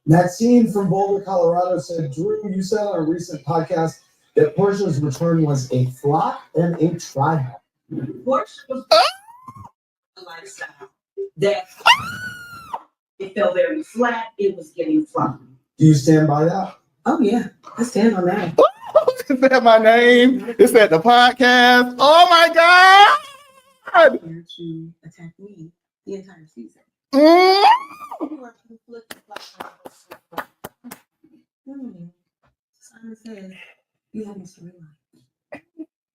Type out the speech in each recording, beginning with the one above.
Maxine from Boulder, Colorado said, Drew, you said on a recent podcast that Porsha's return was a flop and a try-hard. Porsha was a lifestyle that it felt very flat. It was getting floppy. Do you stand by that? Oh, yeah. I stand on that. Is that my name? Is that the podcast? Oh, my God. Here to attack me the entire season. Simon says, you have a storyline.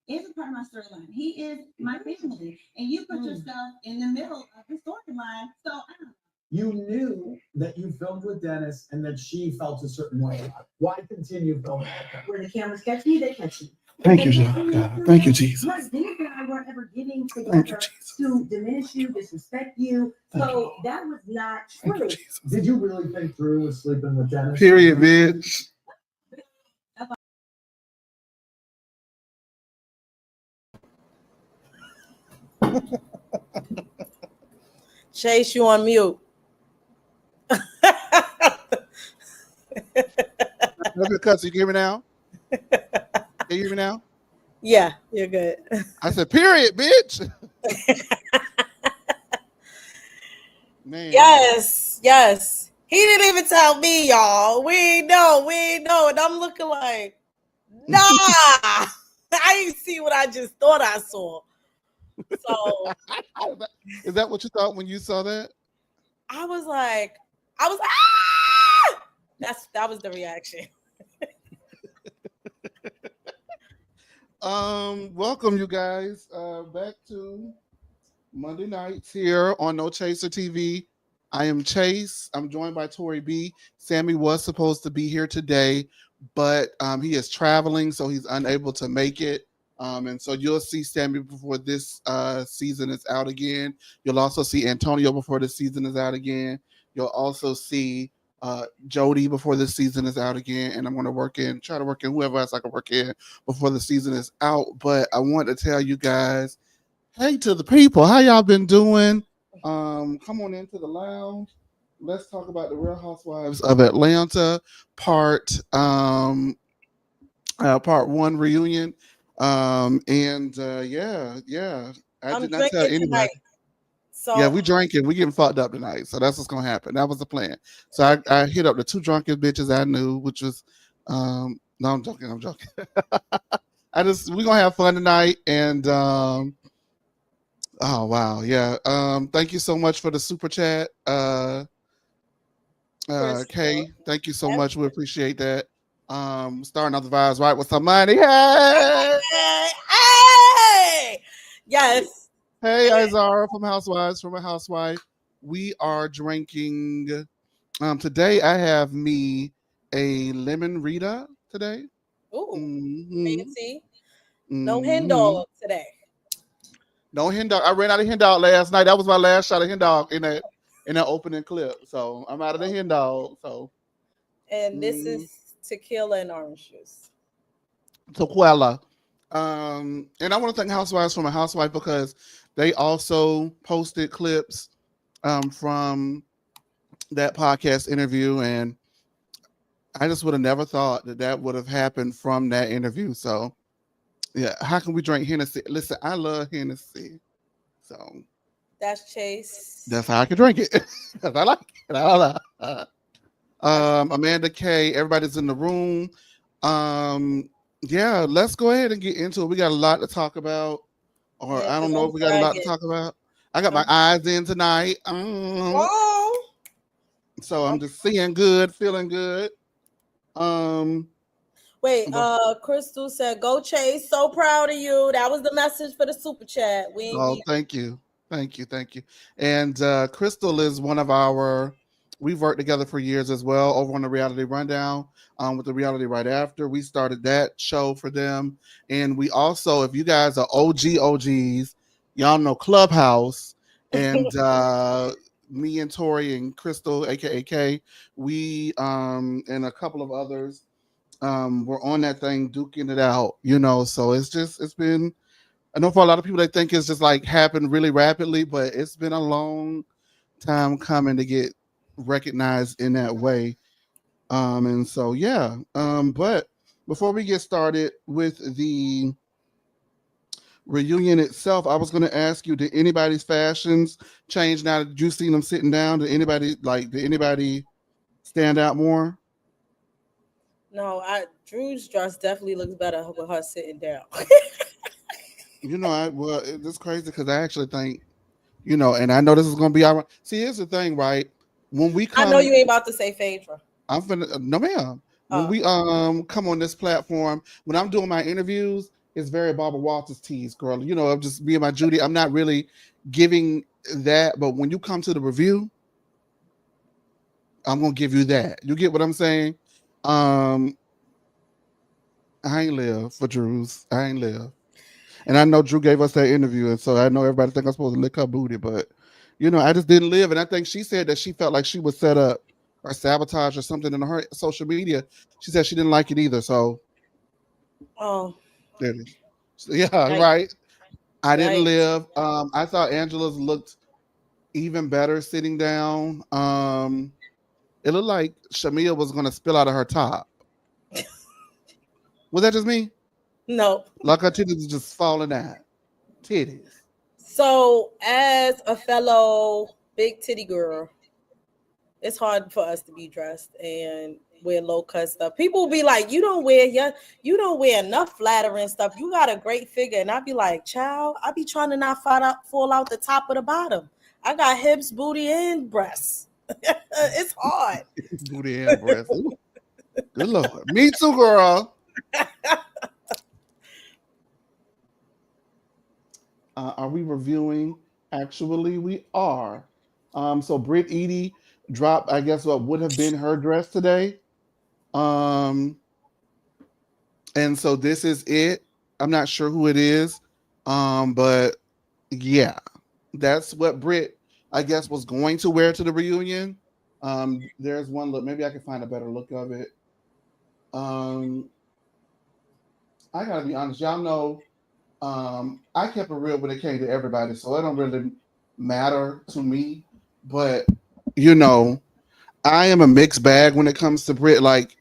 It's a part of my storyline. He is my family. And you put yourself in the middle of the storyline. So I don't know. You knew that you filmed with Dennis and that she felt a certain way about it. Why continue filming with her? Where the cameras catch me, they catch you. Thank you, God. Thank you, Jesus. My Dennis and I weren't ever getting together to diminish you, disrespect you. So that was not true. Did you really think Drew was sleeping with Dennis? Period, bitch. Chase, you on mute. Because you hear me now? Can you hear me now? Yeah, you're good. I said, period, bitch. Man. Yes. He didn't even tell me, y'all. We know. And I'm looking like, nah. I didn't see what I just thought I saw. So is that what you thought when you saw that? I was like, ah! That was the reaction. Welcome you guys back to Monday nights here on No Chaser TV. I am Chase. I'm joined by Tori B. Sammie was supposed to be here today, but he is traveling, so he's unable to make it. And so you'll see Sammie before this season is out again. You'll also see Antonio before this season is out again. You'll also see Jody before this season is out again. And I'm going to try to work in whoever else I can work in before the season is out. But I want to tell you guys, hey to the people, how y'all been doing? Come on into the lounge. Let's talk about the Real Housewives of Atlanta part 1 reunion. Yeah. I did not tell anybody. Tonight. So yeah, we drinking. We getting fucked up tonight. So that's what's gonna happen. That was the plan. So I hit up the 2 drunkest bitches I knew, which was no, I'm joking. We're gonna have fun tonight. And oh wow, yeah. Thank you so much for the super chat. Kay, thank you so much. We appreciate that. Starting out the vibes right with some money. Hey! Yes. Hey, Izara from Housewives, from a housewife. We are drinking. Today I have me a lemon Rita today. Ooh, fancy. No hen dog today. No hen dog. I ran out of hen dog last night. That was my last shot of hen dog in that opening clip. So I'm out of the hen dog. So. And this is tequila and orange juice. Tequila. And I want to thank Housewives from a housewife because they also posted clips from that podcast interview, and I just would have never thought that would have happened from that interview. So yeah, how can we drink Hennessy? Listen, I love Hennessy. So that's Chase. That's how I can drink it. Because I like it. Amanda K, everybody's in the room. Yeah, let's go ahead and get into it. We got a lot to talk about, or I don't know if we got a lot to talk about. I got my eyes in tonight. So I'm just seeing good, feeling good. Wait, Crystal said, "Go Chase! So proud of you." That was the message for the super chat. Thank you. And Crystal is one of our we've worked together for years as well over on the Reality Rundown. With the Reality Right After, we started that show for them, and we also, if you guys are OGs, y'all know Clubhouse, and me and Tori and Crystal, aka K, we and a couple of others were on that thing duking it out, So it's been. I know for a lot of people they think it's just like happened really rapidly, but it's been a long time coming to get recognized in that way. And so yeah. But before we get started with the reunion itself, I was going to ask you: did anybody's fashions change now that you seen them sitting down? Did anybody stand out more? No, Drew's dress definitely looks better with her sitting down. It's crazy because I actually think, and I know this is going to be our. See, here's the thing, right? When we I know come, you ain't about to say Phaedra. I'm finna no ma'am. When we come on this platform, when I'm doing my interviews, it's very Barbara Walters tease, girl. I'm just being my Judy. I'm not really giving that, but when you come to the review, I'm gonna give you that. You get what I'm saying? I ain't live for Drew's. I ain't live. And I know Drew gave us that interview, and so I know everybody think I'm supposed to lick her booty, but I just didn't live. And I think she said that she felt like she was set up or sabotage or something in her social media. She said she didn't like it either. So there it is. So, yeah, Yikes. right. I didn't Yikes. live. I thought Angela's looked even better sitting down. It looked like Shamia was gonna spill out of her top. Was that just me? No. Like her titties was just falling out. Titties. So, as a fellow big titty girl, it's hard for us to be dressed and wear low cut stuff. People be like, you don't wear enough flattering stuff. You got a great figure. And I be like, child, I be trying to not fall out the top or the bottom. I got hips, booty, and breasts. It's hard. Booty and breasts. Ooh, good Lord. Me too, girl. Are we reviewing? Actually, we are. So Britt Edie dropped, I guess, what would have been her dress today. And so this is it. I'm not sure who it is. But yeah, that's what Britt, I guess, was going to wear to the reunion. There's one look. Maybe I can find a better look of it. I gotta be honest, y'all know. I kept it real when it came to everybody, so it don't really matter to me. But I am a mixed bag when it comes to Britt. Like,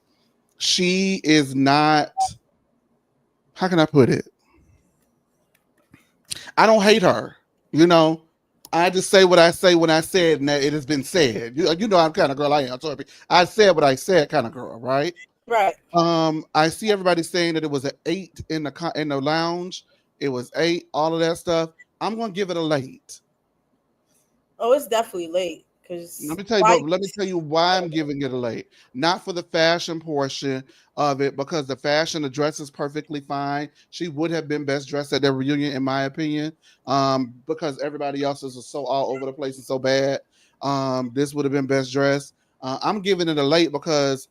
she is not. How can I put it? I don't hate her. I just say what I say when I said, and that it has been said. I'm kind of girl I am. Sorry, I said what I said, kind of girl, right? Right. I see everybody saying that it was an 8 in the lounge. It was 8, all of that stuff. I'm gonna give it a late. Oh, it's definitely late. Let me tell you why I'm giving it a late. Not for the fashion portion of it, because the fashion, the dress is perfectly fine. She would have been best dressed at their reunion, in my opinion. Because everybody else is so all over the place and so bad. This would have been best dressed. I'm giving it a late because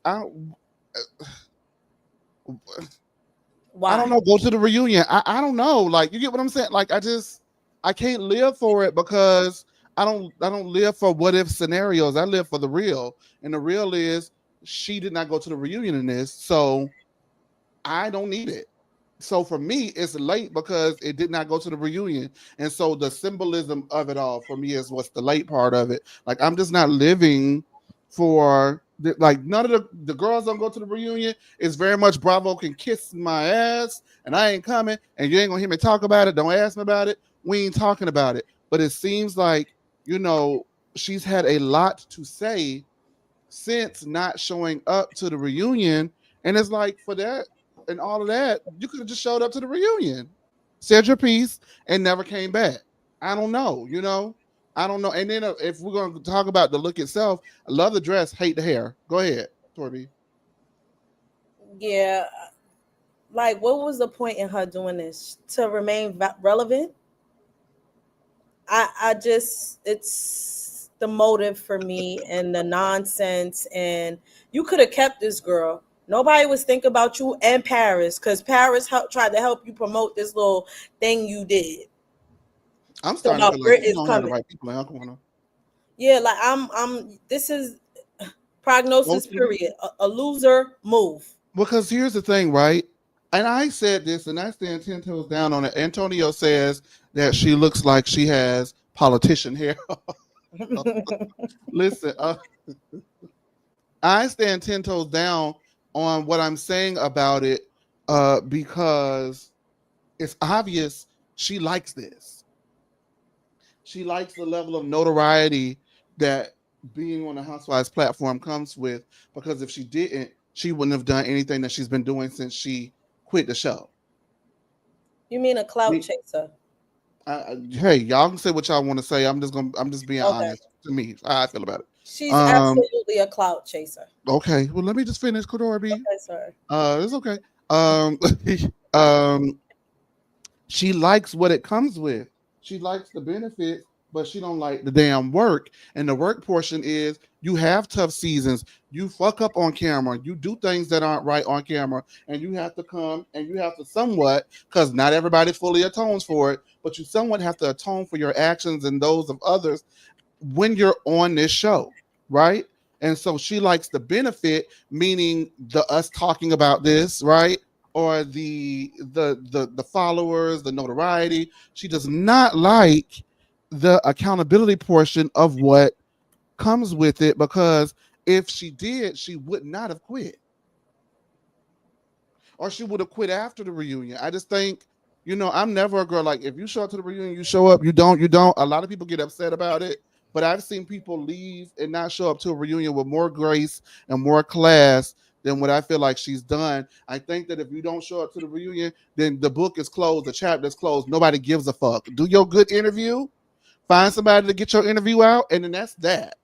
Why? I don't know. Go to the reunion. I don't know. Like, you get what I'm saying? Like, I can't live for it because I don't live for what if scenarios. I live for the real. And the real is she did not go to the reunion in this. So I don't need it. So for me, it's late because it did not go to the reunion. And so the symbolism of it all for me is what's the late part of it. Like, I'm just not living for like none of the girls don't go to the reunion. It's very much Bravo can kiss my ass and I ain't coming and you ain't gonna hear me talk about it. Don't ask me about it. We ain't talking about it. But it seems like, she's had a lot to say since not showing up to the reunion. And it's like, for that and all of that, you could have just showed up to the reunion, said your piece, and never came back. I don't know, I don't know. And then if we're going to talk about the look itself, I love the dress, hate the hair. Go ahead, Torby. Yeah. Like, what was the point in her doing this? To remain relevant? the motive for me and the nonsense. And you could have kept this girl. Nobody was thinking about you and Paris, because Paris tried to help you promote this little thing you did. I'm So starting to now feel like Britt you is don't have the coming. right people in her corner. Yeah, like this is prognosis Mostly. period. A loser move. Because here's the thing, right? And I said this, and I stand 10 toes down on it. Antonio says that she looks like she has politician hair. Listen, I stand 10 toes down on what I'm saying about it because it's obvious she likes this. She likes the level of notoriety that being on the Housewives platform comes with, because if she didn't, she wouldn't have done anything that she's been doing since she quit the show. You mean a clout chaser? Hey, y'all can say what y'all want to say. I'm just being honest. To me, how I feel about it. She's absolutely a clout chaser. Okay, well, let me just finish, Tori B. Okay, sir. It's okay. She likes what it comes with. She likes the benefits, but she don't like the damn work. And the work portion is you have tough seasons. You fuck up on camera. You do things that aren't right on camera, and you have to come and you have to somewhat, because not everybody fully atones for it, but you somewhat have to atone for your actions and those of others when you're on this show, right? And so she likes the benefit, meaning us talking about this, right? Or the followers, the notoriety. She does not like the accountability portion of what comes with it, because if she did, she would not have quit. Or she would have quit after the reunion. I just think, I'm never a girl like, if you show up to the reunion, you show up, you don't. A lot of people get upset about it, but I've seen people leave and not show up to a reunion with more grace and more class than what I feel like she's done. I think that if you don't show up to the reunion, then the book is closed, the chapter is closed. Nobody gives a fuck. Do your good interview, find somebody to get your interview out, and then that's that.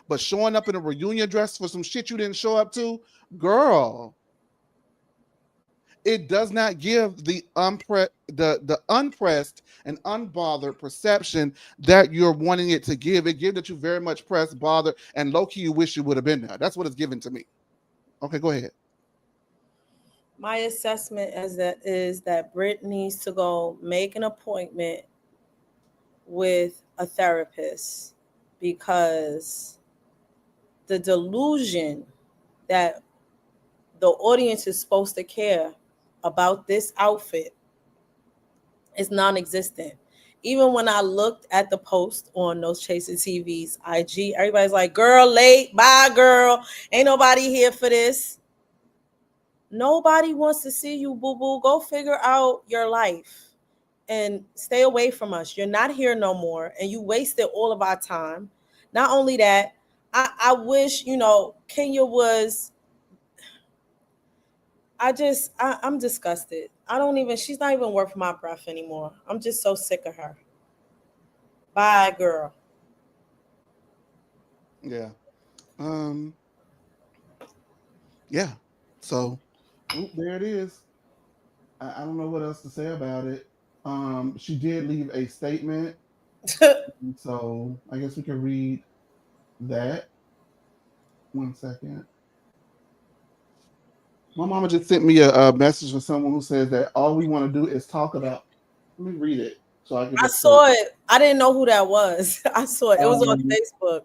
But showing up in a reunion dress for some shit you didn't show up to, girl, it does not give the unpressed and unbothered perception that you're wanting it to give. It gives that you very much pressed, bothered, and low-key you wish you would have been there. That's what it's given to me. Okay, go ahead. My assessment is that Britt needs to go make an appointment with a therapist, because the delusion that the audience is supposed to care about this outfit is non-existent. Even when I looked at the post on Those Chaser TV's IG, everybody's like, girl, late, bye, girl. Ain't nobody here for this. Nobody wants to see you, boo-boo. Go figure out your life and stay away from us. You're not here no more, and you wasted all of our time. Not only that, I wish, Kenya was... I'm disgusted. She's not even worth my breath anymore. I'm just so sick of her. Bye, girl. Yeah. Yeah. So there it is. I don't know what else to say about it. She did leave a statement. So I guess we can read that. 1 second. My mama just sent me a message from someone who says that all we want to do is talk about. Let me read it so I can. I saw it. I didn't know who that was. I saw it. It was on Facebook.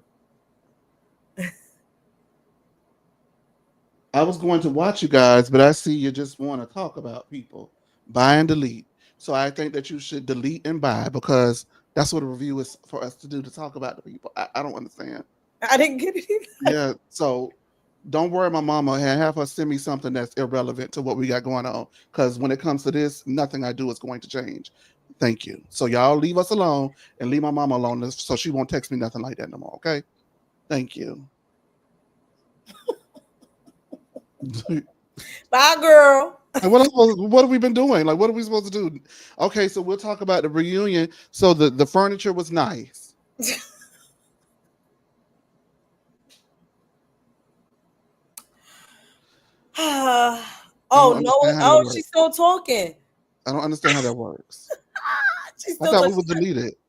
I was going to watch you guys, but I see you just want to talk about people. Buy and delete. So I think that you should delete and buy, because that's what a review is for us to do, to talk about the people. I don't understand. I didn't get it either. Yeah. So don't worry, my mama, and have her send me something that's irrelevant to what we got going on. Because when it comes to this, nothing I do is going to change. Thank you. So y'all leave us alone and leave my mama alone, so she won't text me nothing like that no more. Okay. Thank you. Bye, girl. And what have we been doing? Like, what are we supposed to do? Okay, so we'll talk about the reunion. So the furniture was nice. She's still talking. I don't understand how that works. She's I thought we would delete it.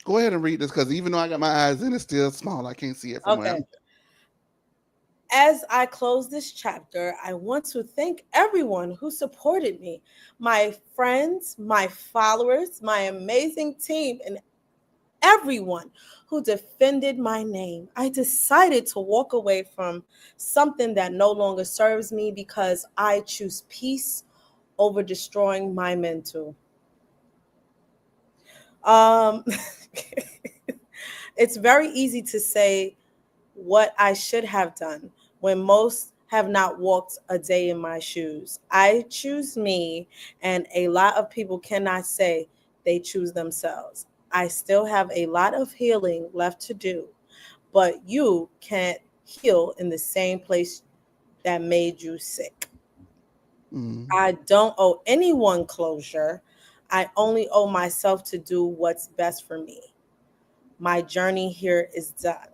Go ahead and read this because even though I got my eyes in, it's still small. I can't see it from where Okay. I'm. As I close this chapter, I want to thank everyone who supported me, my friends, my followers, my amazing team, and everyone who defended my name. I decided to walk away from something that no longer serves me because I choose peace over destroying my mental. Um, it's very easy to say what I should have done when most have not walked a day in my shoes. I choose me, and a lot of people cannot say they choose themselves. I still have a lot of healing left to do, but you can't heal in the same place that made you sick. Mm, I don't owe anyone closure. I only owe myself to do what's best for me. My journey here is done.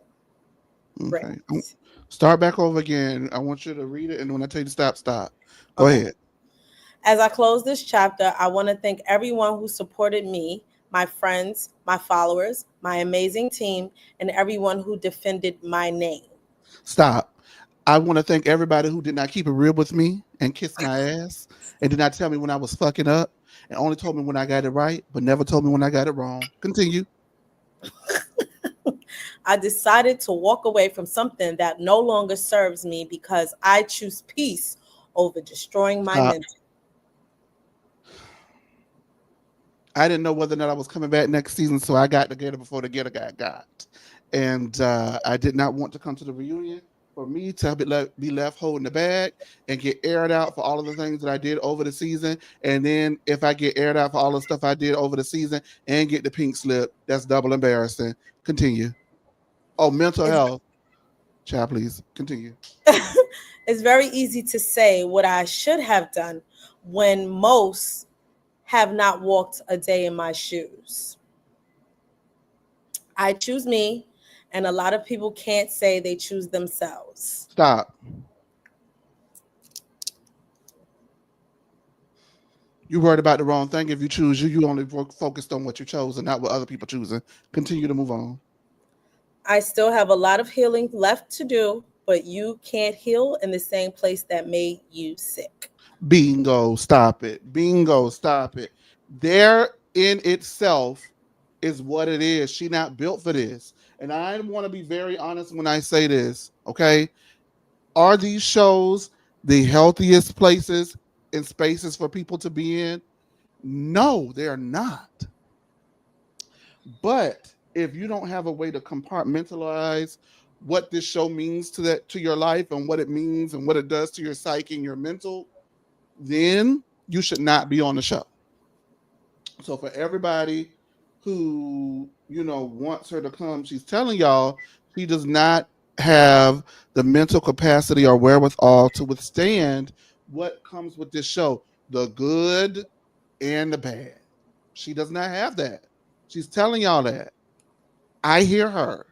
Britt. okay. Start back over again. I want you to read it, and when I tell you to stop, stop. Go Okay. ahead. As I close this chapter, I want to thank everyone who supported me, my friends, my followers, my amazing team, and everyone who defended my name. Stop. I want to thank everybody who did not keep it real with me and kiss my ass and did not tell me when I was fucking up and only told me when I got it right, but never told me when I got it wrong. Continue. I decided to walk away from something that no longer serves me because I choose peace over destroying my Stop. mental. I didn't know whether or not I was coming back next season, so I got together before the getter got. And I did not want to come to the reunion for me to be left holding the bag and get aired out for all of the things that I did over the season. And then if I get aired out for all the stuff I did over the season and get the pink slip, that's double embarrassing. Continue. Oh, mental It's, health. Child, please continue. it's very easy to say what I should have done when most have not walked a day in my shoes. I choose me, and a lot of people can't say they choose themselves. Stop. You worried about the wrong thing. If you choose you, you only focused on what you chose and not what other people choosing. Continue to move on. I still have a lot of healing left to do, but you can't heal in the same place that made you sick. Bingo, stop it. Bingo, stop it. There in itself is what it is. She not built for this. And I want to be very honest when I say this, okay? Are these shows the healthiest places and spaces for people to be in? No, they're not. But if you don't have a way to compartmentalize what this show means to your life and what it means and what it does to your psyche and your mental, then you should not be on the show. So for everybody who, wants her to come, she's telling y'all she does not have the mental capacity or wherewithal to withstand what comes with this show, the good and the bad. She does not have that. She's telling y'all that. I hear her.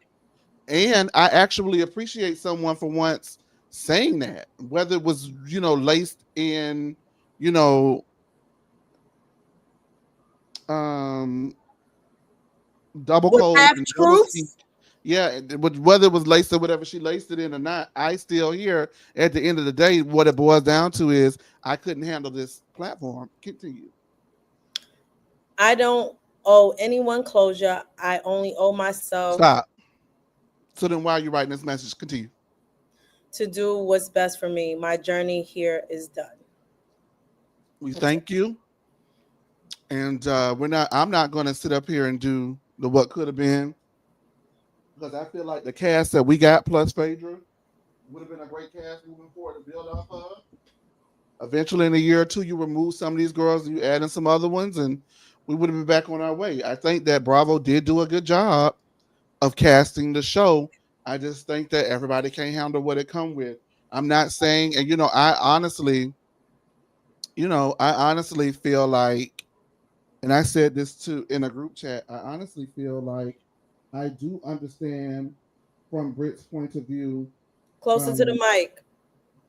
And I actually appreciate someone for once saying that, whether it was, laced in, you know, um, double With cold half and double speak. truths, Yeah, whether it was laced or whatever she laced it in or not, I still hear at the end of the day what it boils down to is I couldn't handle this platform. Continue. I don't owe anyone closure. I only owe myself Stop. So then why are you writing this message? Continue. to do what's best for me. My journey here is done. We That's it. thank you. And I'm not gonna sit up here and do the what could have been because I feel like the cast that we got plus Phaedra would have been a great cast moving forward to build off of. Eventually, in a year or two, you remove some of these girls, you add in some other ones, and we would have been back on our way. I think that Bravo did do a good job of casting the show. I just think that everybody can't handle what it come with. I'm not saying, and I honestly feel like, and I said this too in a group chat. I honestly feel like I do understand from Britt's point of view. Closer to the Um, mic.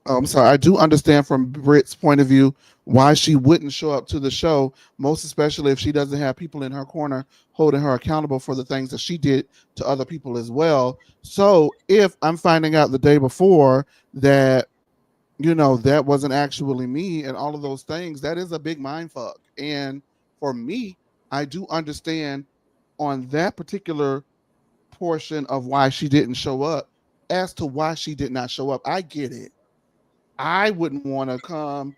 I'm sorry. I do understand from Britt's point of view why she wouldn't show up to the show, most especially if she doesn't have people in her corner holding her accountable for the things that she did to other people as well. So if I'm finding out the day before that, that wasn't actually me and all of those things, that is a big mind fuck. And for me, I do understand on that particular portion of why she didn't show up. As to why she did not show up, I get it. I wouldn't want to come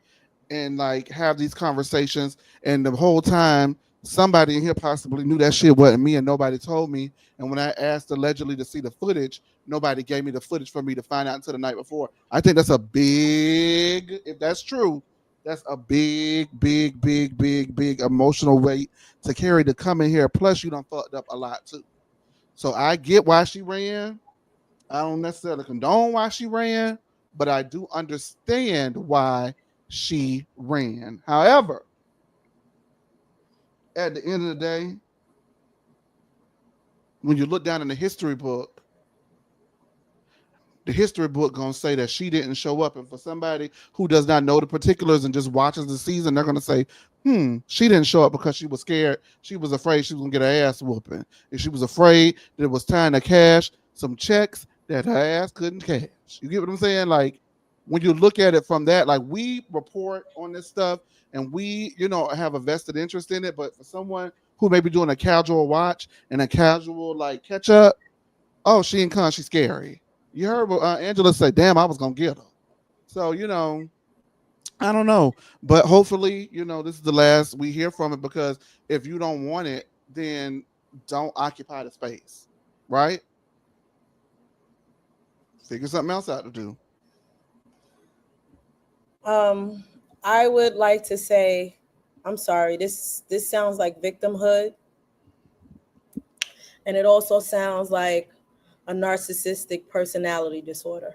and like have these conversations, and the whole time somebody in here possibly knew that shit wasn't me and nobody told me. And when I asked allegedly to see the footage, nobody gave me the footage for me to find out until the night before. I think that's a big, if that's true, that's a big, big, big, big, big emotional weight to carry to come in here. Plus, you done fucked up a lot too. So I get why she ran. I don't necessarily condone why she ran, but I do understand why she ran. However, at the end of the day, when you look down in the history book gonna say that she didn't show up. And for somebody who does not know the particulars and just watches the season, they're gonna say, she didn't show up because she was scared. She was afraid she was gonna get her ass whooping. And she was afraid that it was time to cash some checks that her ass couldn't cash. You get what I'm saying? Like, when you look at it from that, like, we report on this stuff and we, have a vested interest in it. But for someone who may be doing a casual watch and a casual like catch up, oh, she ain't con, she's scary. You heard Angela say, damn, I was going to get her. So, I don't know. But hopefully, this is the last we hear from it, because if you don't want it, then don't occupy the space. Right? Figure something else out to do. I would like to say, I'm sorry, this sounds like victimhood. And it also sounds like a narcissistic personality disorder.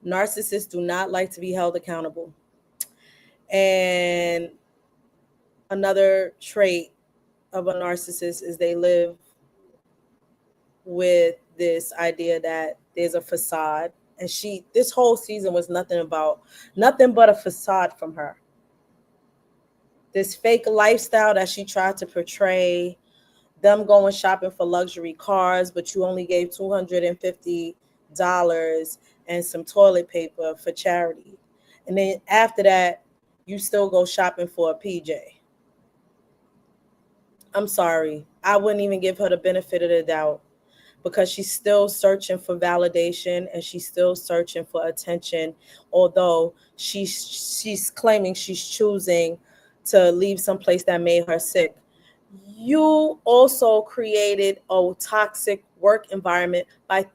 Narcissists do not like to be held accountable. And another trait of a narcissist is they live with this idea that there's a facade. And this whole season was nothing but a facade from her. This fake lifestyle that she tried to portray, them going shopping for luxury cars, but you only gave $250 and some toilet paper for charity. And then after that, you still go shopping for a PJ. I'm sorry. I wouldn't even give her the benefit of the doubt, because she's still searching for validation and she's still searching for attention, although she's claiming she's choosing to leave someplace that made her sick. You also created a toxic work environment by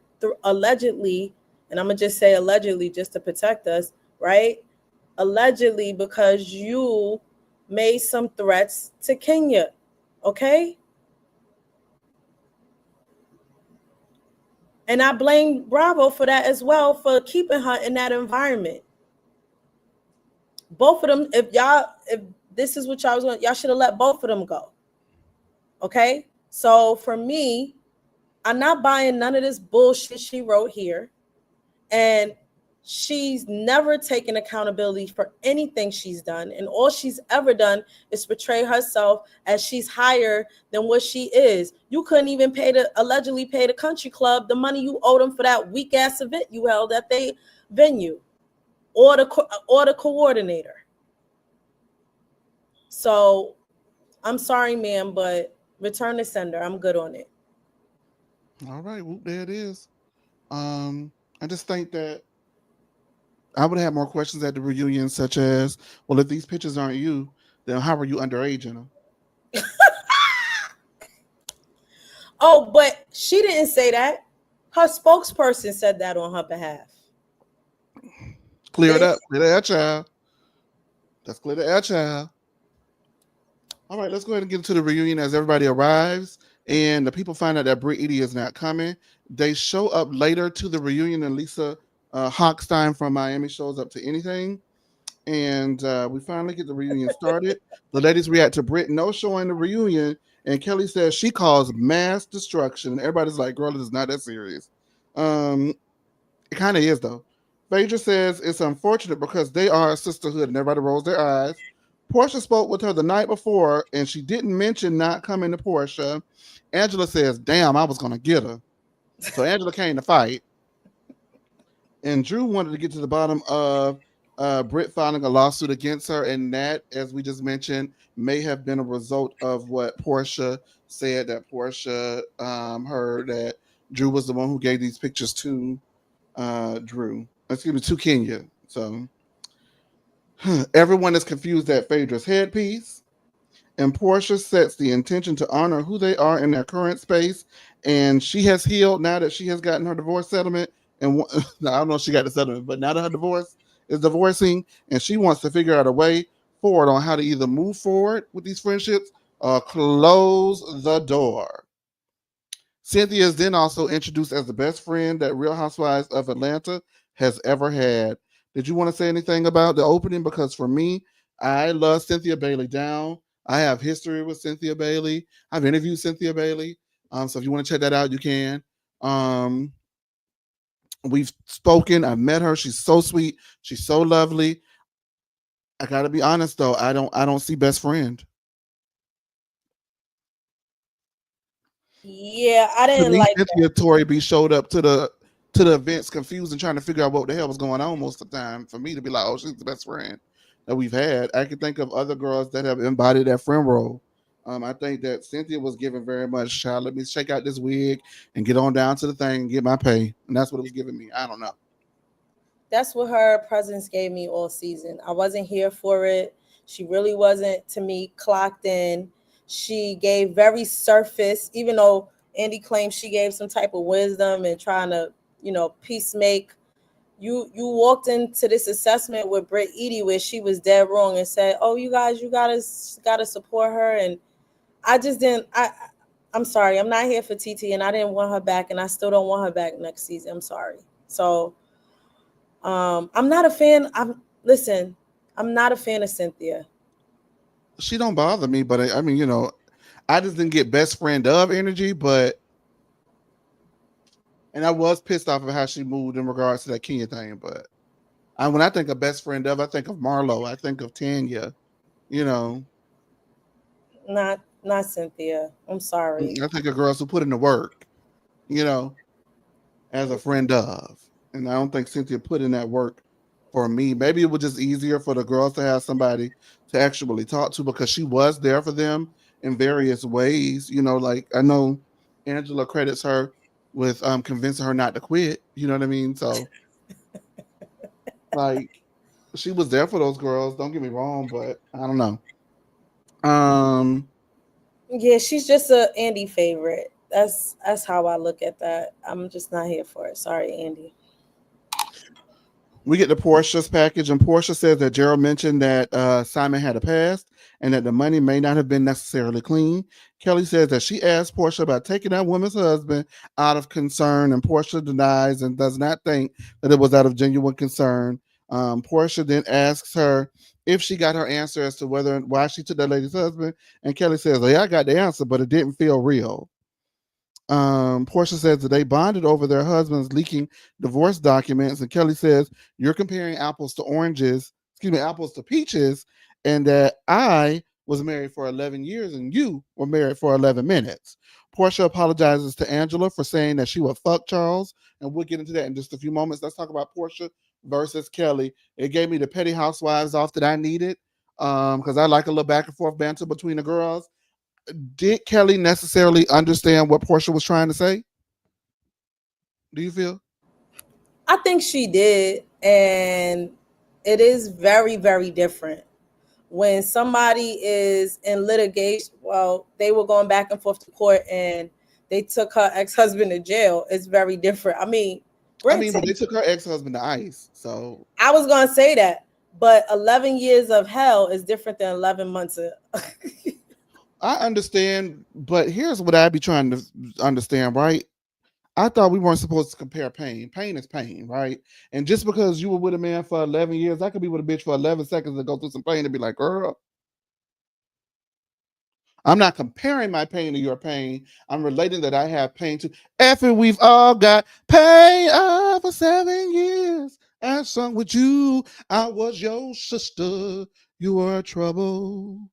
allegedly, and I'm going to just say allegedly just to protect us, right? Allegedly, because you made some threats to Kenya, okay? And I blame Bravo for that as well, for keeping her in that environment. Both of them, if this is what y'all was doing, y'all should have let both of them go. Okay? So for me, I'm not buying none of this bullshit she wrote here. And she's never taken accountability for anything she's done. And all she's ever done is portray herself as she's higher than what she is. You couldn't even allegedly pay the country club the money you owed them for that weak ass event you held at their venue, or the coordinator. So I'm sorry, ma'am, but return to sender. I'm good on it. All right. Well, there it is. I just think that I would have more questions at the reunion, such as, well, if these pictures aren't you, then how are you underage in them? Oh, but she didn't say that. Her spokesperson said that on her behalf. Clear it up. Clear the air, child. Let's clear the air, child. All right, let's go ahead and get into the reunion as everybody arrives. And the people find out that Britt is not coming. They show up later to the reunion, and Lisa Hochstein from Miami shows up to anything. And we finally get the reunion started. The ladies react to Britt no showing the reunion, and Kelly says she caused mass destruction. Everybody's like, girl, it is not that serious. It kind of is, though. Phaedra says it's unfortunate because they are a sisterhood and everybody rolls their eyes. Porsha spoke with her the night before and she didn't mention not coming to Porsha. Angela says, damn, I was going to get her. So Angela came to fight. And Drew wanted to get to the bottom of Britt filing a lawsuit against her. And that, as we just mentioned, may have been a result of what Porsha said, that Porsha heard that Drew was the one who gave these pictures to to Kenya. So everyone is confused at Phaedra's headpiece. And Porsha sets the intention to honor who they are in their current space. And she has healed now that she has gotten her divorce settlement. And I don't know if she got the settlement, but now that her divorce is divorcing, and she wants to figure out a way forward on how to either move forward with these friendships or close the door. Cynthia is then also introduced as the best friend that Real Housewives of Atlanta has ever had. Did you want to say anything about the opening? Because for me, I love Cynthia Bailey down. I have history with Cynthia Bailey. I've interviewed Cynthia Bailey. So if you want to check that out, you can. We've spoken. I've met her. She's so sweet. She's so lovely. I gotta be honest though. I don't see best friend. Yeah, I To didn't me, like Cynthia Tori B showed up to the events confused and trying to figure out what the hell was going on most of the time. For me to be like, oh, she's the best friend that we've had. I can think of other girls that have embodied that friend role. I think that Cynthia was given very much, child, let me shake out this wig and get on down to the thing and get my pay. And that's what it was giving me. I don't know. That's what her presence gave me all season. I wasn't here for it. She really wasn't, to me, clocked in. She gave very surface, even though Andy claims she gave some type of wisdom and trying to, peacemake. You walked into this assessment with Britt Edie where she was dead wrong and said, "Oh, you guys, you gotta support her." And I just didn't. I'm sorry, I'm not here for TT, and I didn't want her back, and I still don't want her back next season. I'm sorry. So, I'm not a fan. I'm not a fan of Cynthia. She don't bother me, but I mean, I just didn't get best friend of energy, and I was pissed off of how she moved in regards to that Kenya thing. But when I think of best friend of, I think of Marlo. I think of Tanya. Not Cynthia. I'm sorry. I think of girls who put in the work, as a friend of. And I don't think Cynthia put in that work for me. Maybe it was just easier for the girls to have somebody to actually talk to because she was there for them in various ways. Like I know Angela credits her with convincing her not to quit. You know what I mean? So like she was there for those girls. Don't get me wrong, but I don't know. Yeah, she's just a Andy favorite. That's how I look at that. I'm just not here for it. Sorry, Andy. We get the Porsha's package, and Porsha says that Gerald mentioned that Simon had a past and that the money may not have been necessarily clean. Kelly says that she asked Porsha about taking that woman's husband out of concern, and Porsha denies and does not think that it was out of genuine concern. Porsha then asks her if she got her answer as to why she took that lady's husband, and Kelly says, "Yeah, I got the answer, but it didn't feel real." Porsha says that they bonded over their husbands leaking divorce documents, and Kelly says you're comparing apples to oranges, apples to peaches, and that I was married for 11 years and you were married for 11 minutes. Porsha apologizes to Angela for saying that she would fuck Charles, and we'll get into that in just a few moments. Let's talk about Porsha versus Kelly. It gave me the petty housewives off that I needed because I like a little back and forth banter between the girls. Did Kelly necessarily understand what Porsha was trying to say? Do you feel? I think she did, and it is very, very different when somebody is in litigation. Well, they were going back and forth to court, and they took her ex-husband to jail. It's very different. But they took her ex-husband to ICE, so I was gonna say that, but 11 years of hell is different than 11 months of. I understand, but here's what I'd be trying to understand, right? I thought we weren't supposed to compare pain. Pain is pain, right? And just because you were with a man for 11 years, I could be with a bitch for 11 seconds and go through some pain and be like, girl, I'm not comparing my pain to your pain. I'm relating that I have pain to. After we've all got pain for 7 years. I sung with you. I was your sister. You were trouble.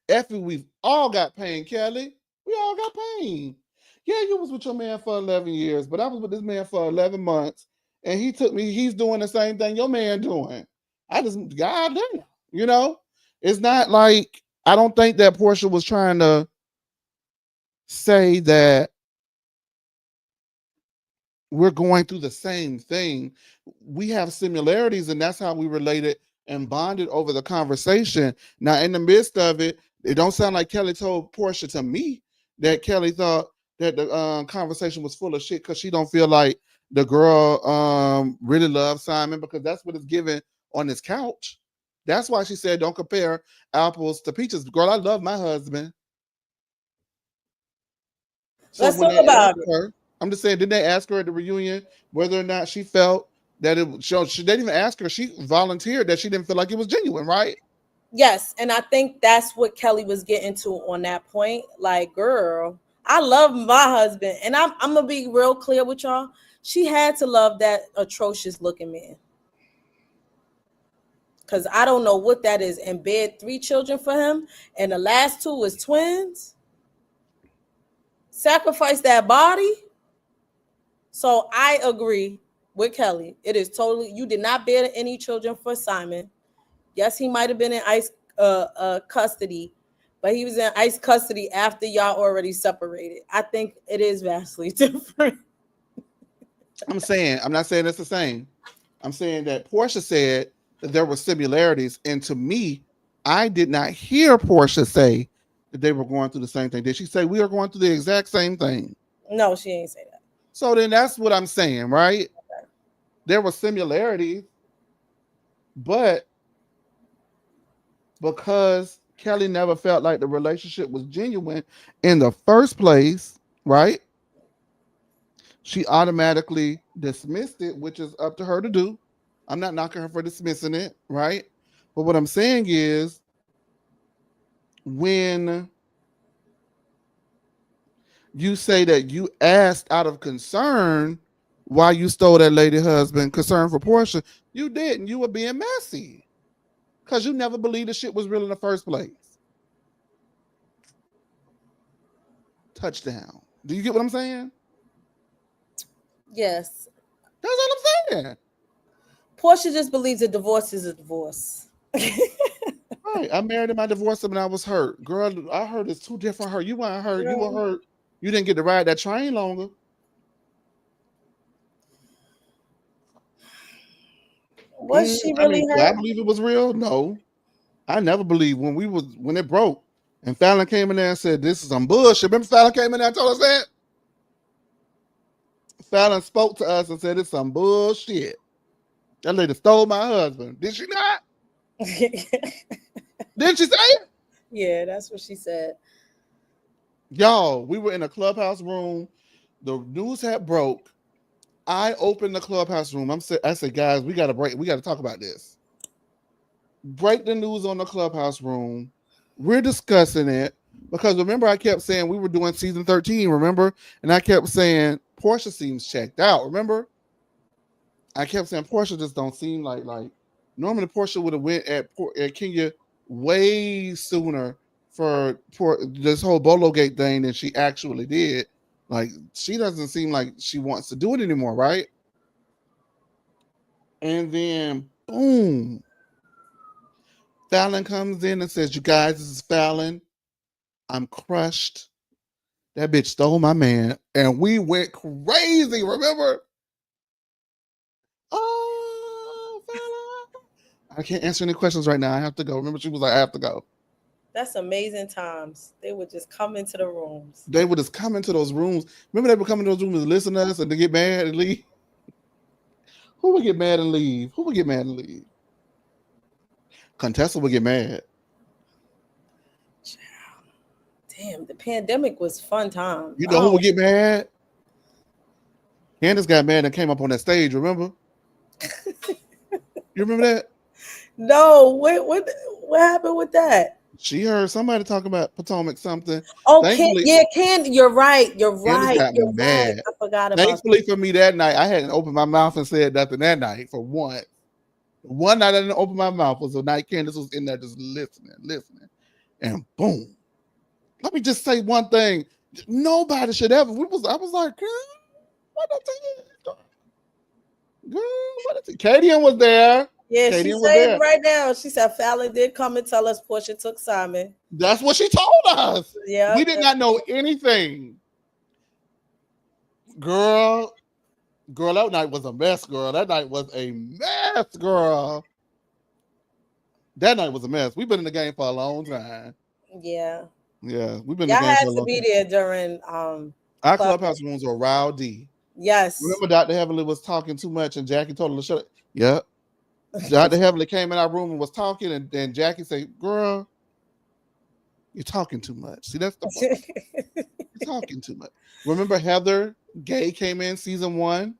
Effie, we've all got pain, Kelly. We all got pain. Yeah, you was with your man for 11 years, but I was with this man for 11 months, and he took me, he's doing the same thing your man doing. I just, God damn, you know? It's not like, I don't think that Porsha was trying to say that we're going through the same thing. We have similarities, and that's how we related and bonded over the conversation. Now, in the midst of it, it don't sound like Kelly told Porsha to me that Kelly thought that the conversation was full of shit because she don't feel like the girl really loves Simon, because that's what it's given on this couch. That's why she said, don't compare apples to peaches. Girl, I love my husband. So Let's when talk they about asked her, I'm just saying, did they ask her at the reunion whether or not she felt that it showed? She didn't even ask her. She volunteered that she didn't feel like it was genuine, right? Yes, and I think that's what Kelly was getting to on that point. Like, girl, I love my husband, and I'm gonna be real clear with y'all. She had to love that atrocious looking man, because I don't know what that is. And bear 3 children for him, and the last 2 was twins. Sacrifice that body. So I agree with Kelly. It is totally, you did not bear any children for Simon. Yes, he might have been in ICE custody, but he was in ICE custody after y'all already separated. I think it is vastly different. I'm saying, I'm not saying it's the same. I'm saying that Porsha said that there were similarities, and to me, I did not hear Porsha say that they were going through the same thing. Did she say we are going through the exact same thing? No, she ain't say that. So then that's what I'm saying, right? Okay. There were similarities, but because Kelly never felt like the relationship was genuine in the first place, right? She automatically dismissed it, which is up to her to do. I'm not knocking her for dismissing it, right? But what I'm saying is, when you say that you asked out of concern why you stole that lady husband, concern for Porsha, you didn't. You were being messy because you never believed the shit was real in the first place. Touchdown. Do you get what I'm saying? Yes. That's what I'm saying. Porsha just believes a divorce is a divorce. Right. I married him, I divorced him, and I was hurt. Girl, I heard it's 2 different hurt. You weren't hurt. You were hurt. You didn't get to ride that train longer. Was she really hurt? Do I believe it was real? No. I never believed when it broke. And Fallon came in there and said, this is some bullshit. Remember Fallon came in there and told us that? Fallon spoke to us and said, it's some bullshit. That lady stole my husband. Did she not? Didn't she say it? Yeah, that's what she said. Y'all, we were in a clubhouse room. The news had broke. I opened the clubhouse room. I said, guys, we got to break. We got to talk about this. Break the news on the clubhouse room. We're discussing it because remember, I kept saying we were doing season 13, remember? And I kept saying Porsha seems checked out, remember? I kept saying Porsha just don't seem like normally Porsha would have went at Kenya way sooner for this whole Bolo Gate thing than she actually did. Like, she doesn't seem like she wants to do it anymore, right? And then, boom, Fallon comes in and says, you guys, this is Fallon. I'm crushed. That bitch stole my man. And we went crazy, remember? Oh, Fallon. I can't answer any questions right now. I have to go. Remember, she was like, I have to go. That's amazing times. They would just come into the rooms. They would just come into those rooms. Remember, they would come into those rooms and listen to us and they get mad and leave? Who would get mad and leave? Who would get mad and leave? Contessa would get mad. Damn, the pandemic was fun time. You know who would get mad? Candace got mad and came up on that stage, remember? You remember that? No, what happened with that? She heard somebody talking about Potomac something. Oh, Thankfully, You're right. You're Candace right. got me You're right. mad. I forgot about Thankfully for me that night, I hadn't opened my mouth and said nothing that night for one. One night I didn't open my mouth was the night Candace was in there just listening. And boom. Let me just say one thing. Nobody should ever. I was like, girl, what I tell you? Girl, what I tell you? Katie was there. Yeah, Katie she's was saying there. right now. She said Fallon did come and tell us Porsha took Simon. That's what she told us. Yeah. We did not know anything. Girl, that night was a mess, girl. That night was a mess, girl. That night was a mess. We've been in the game for a long time. Yeah. Yeah, we've been in Y'all the game had for a to long be time. there during Our clubhouse rooms were rowdy. Yes. Remember Dr. Heavenly was talking too much and Jackie told her to shut up? Yep. Dr. Heavenly came in our room and was talking and Jackie said, girl, you're talking too much. See, that's the part. You're talking too much. Remember Heather Gay came in season 1?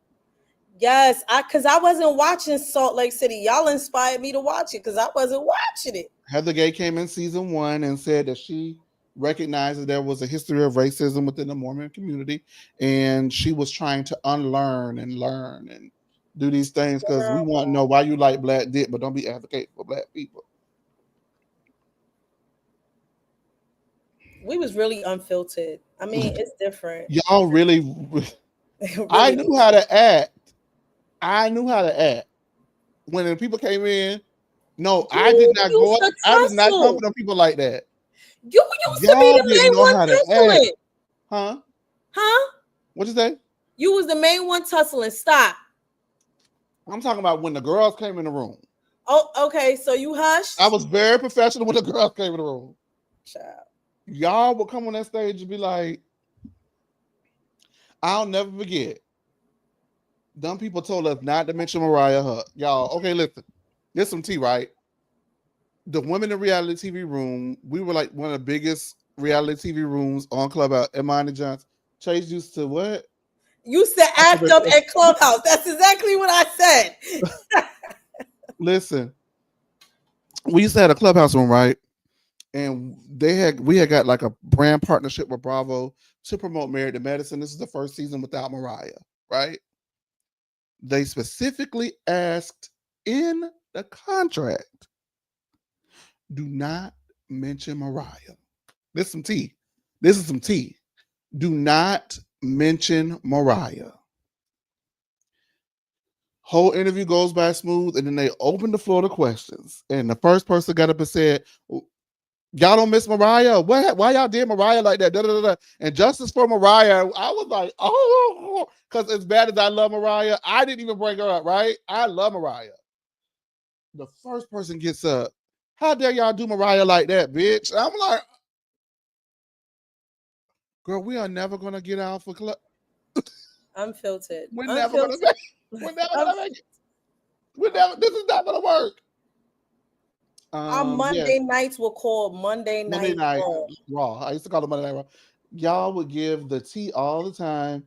Yes, because I wasn't watching Salt Lake City. Y'all inspired me to watch it because I wasn't watching it. Heather Gay came in season 1 and said that she recognized that there was a history of racism within the Mormon community, and she was trying to unlearn and learn and do these things because we want to know why you like black dick, but don't be advocating for black people. We was really unfiltered. I mean, it's different. Y'all really I knew how to act. When the people came in, no, I did not go up. I did not come for people like that. You used to be the main one tussling. Huh? Huh? What'd you say? You was the main one tussling. Stop. I'm talking about when the girls came in the room. Oh, okay. So you hushed? I was very professional when the girls came in the room. Child. Y'all would come on that stage and be like, I'll never forget. Dumb people told us not to mention Mariah Huck. Y'all, okay, listen. There's some tea, right? The women in reality TV room, we were like one of the biggest reality TV rooms on Clubhouse. Imani Johnson. Chase used to what? You said act up at Clubhouse. That's exactly what I said. Listen, we used to have a Clubhouse room, right? And we had got like a brand partnership with Bravo to promote Married to Medicine. This is the first season without Mariah, right? They specifically asked in the contract, do not mention Mariah. This is some tea. Do not mention Mariah. Whole interview goes by smooth, and then they open the floor to questions. And the first person got up and said, y'all don't miss Mariah? Why y'all did Mariah like that? Da, da, da, da. And justice for Mariah. I was like, oh, because as bad as I love Mariah, I didn't even bring her up, right? I love Mariah. The first person gets up. How dare y'all do Mariah like that, bitch? I'm like, girl, we are never gonna get out for club. Unfiltered. We're never gonna make it. This is not gonna work. Our Monday nights were called Monday Night Raw. I used to call it Monday Night Raw. Y'all would give the tea all the time.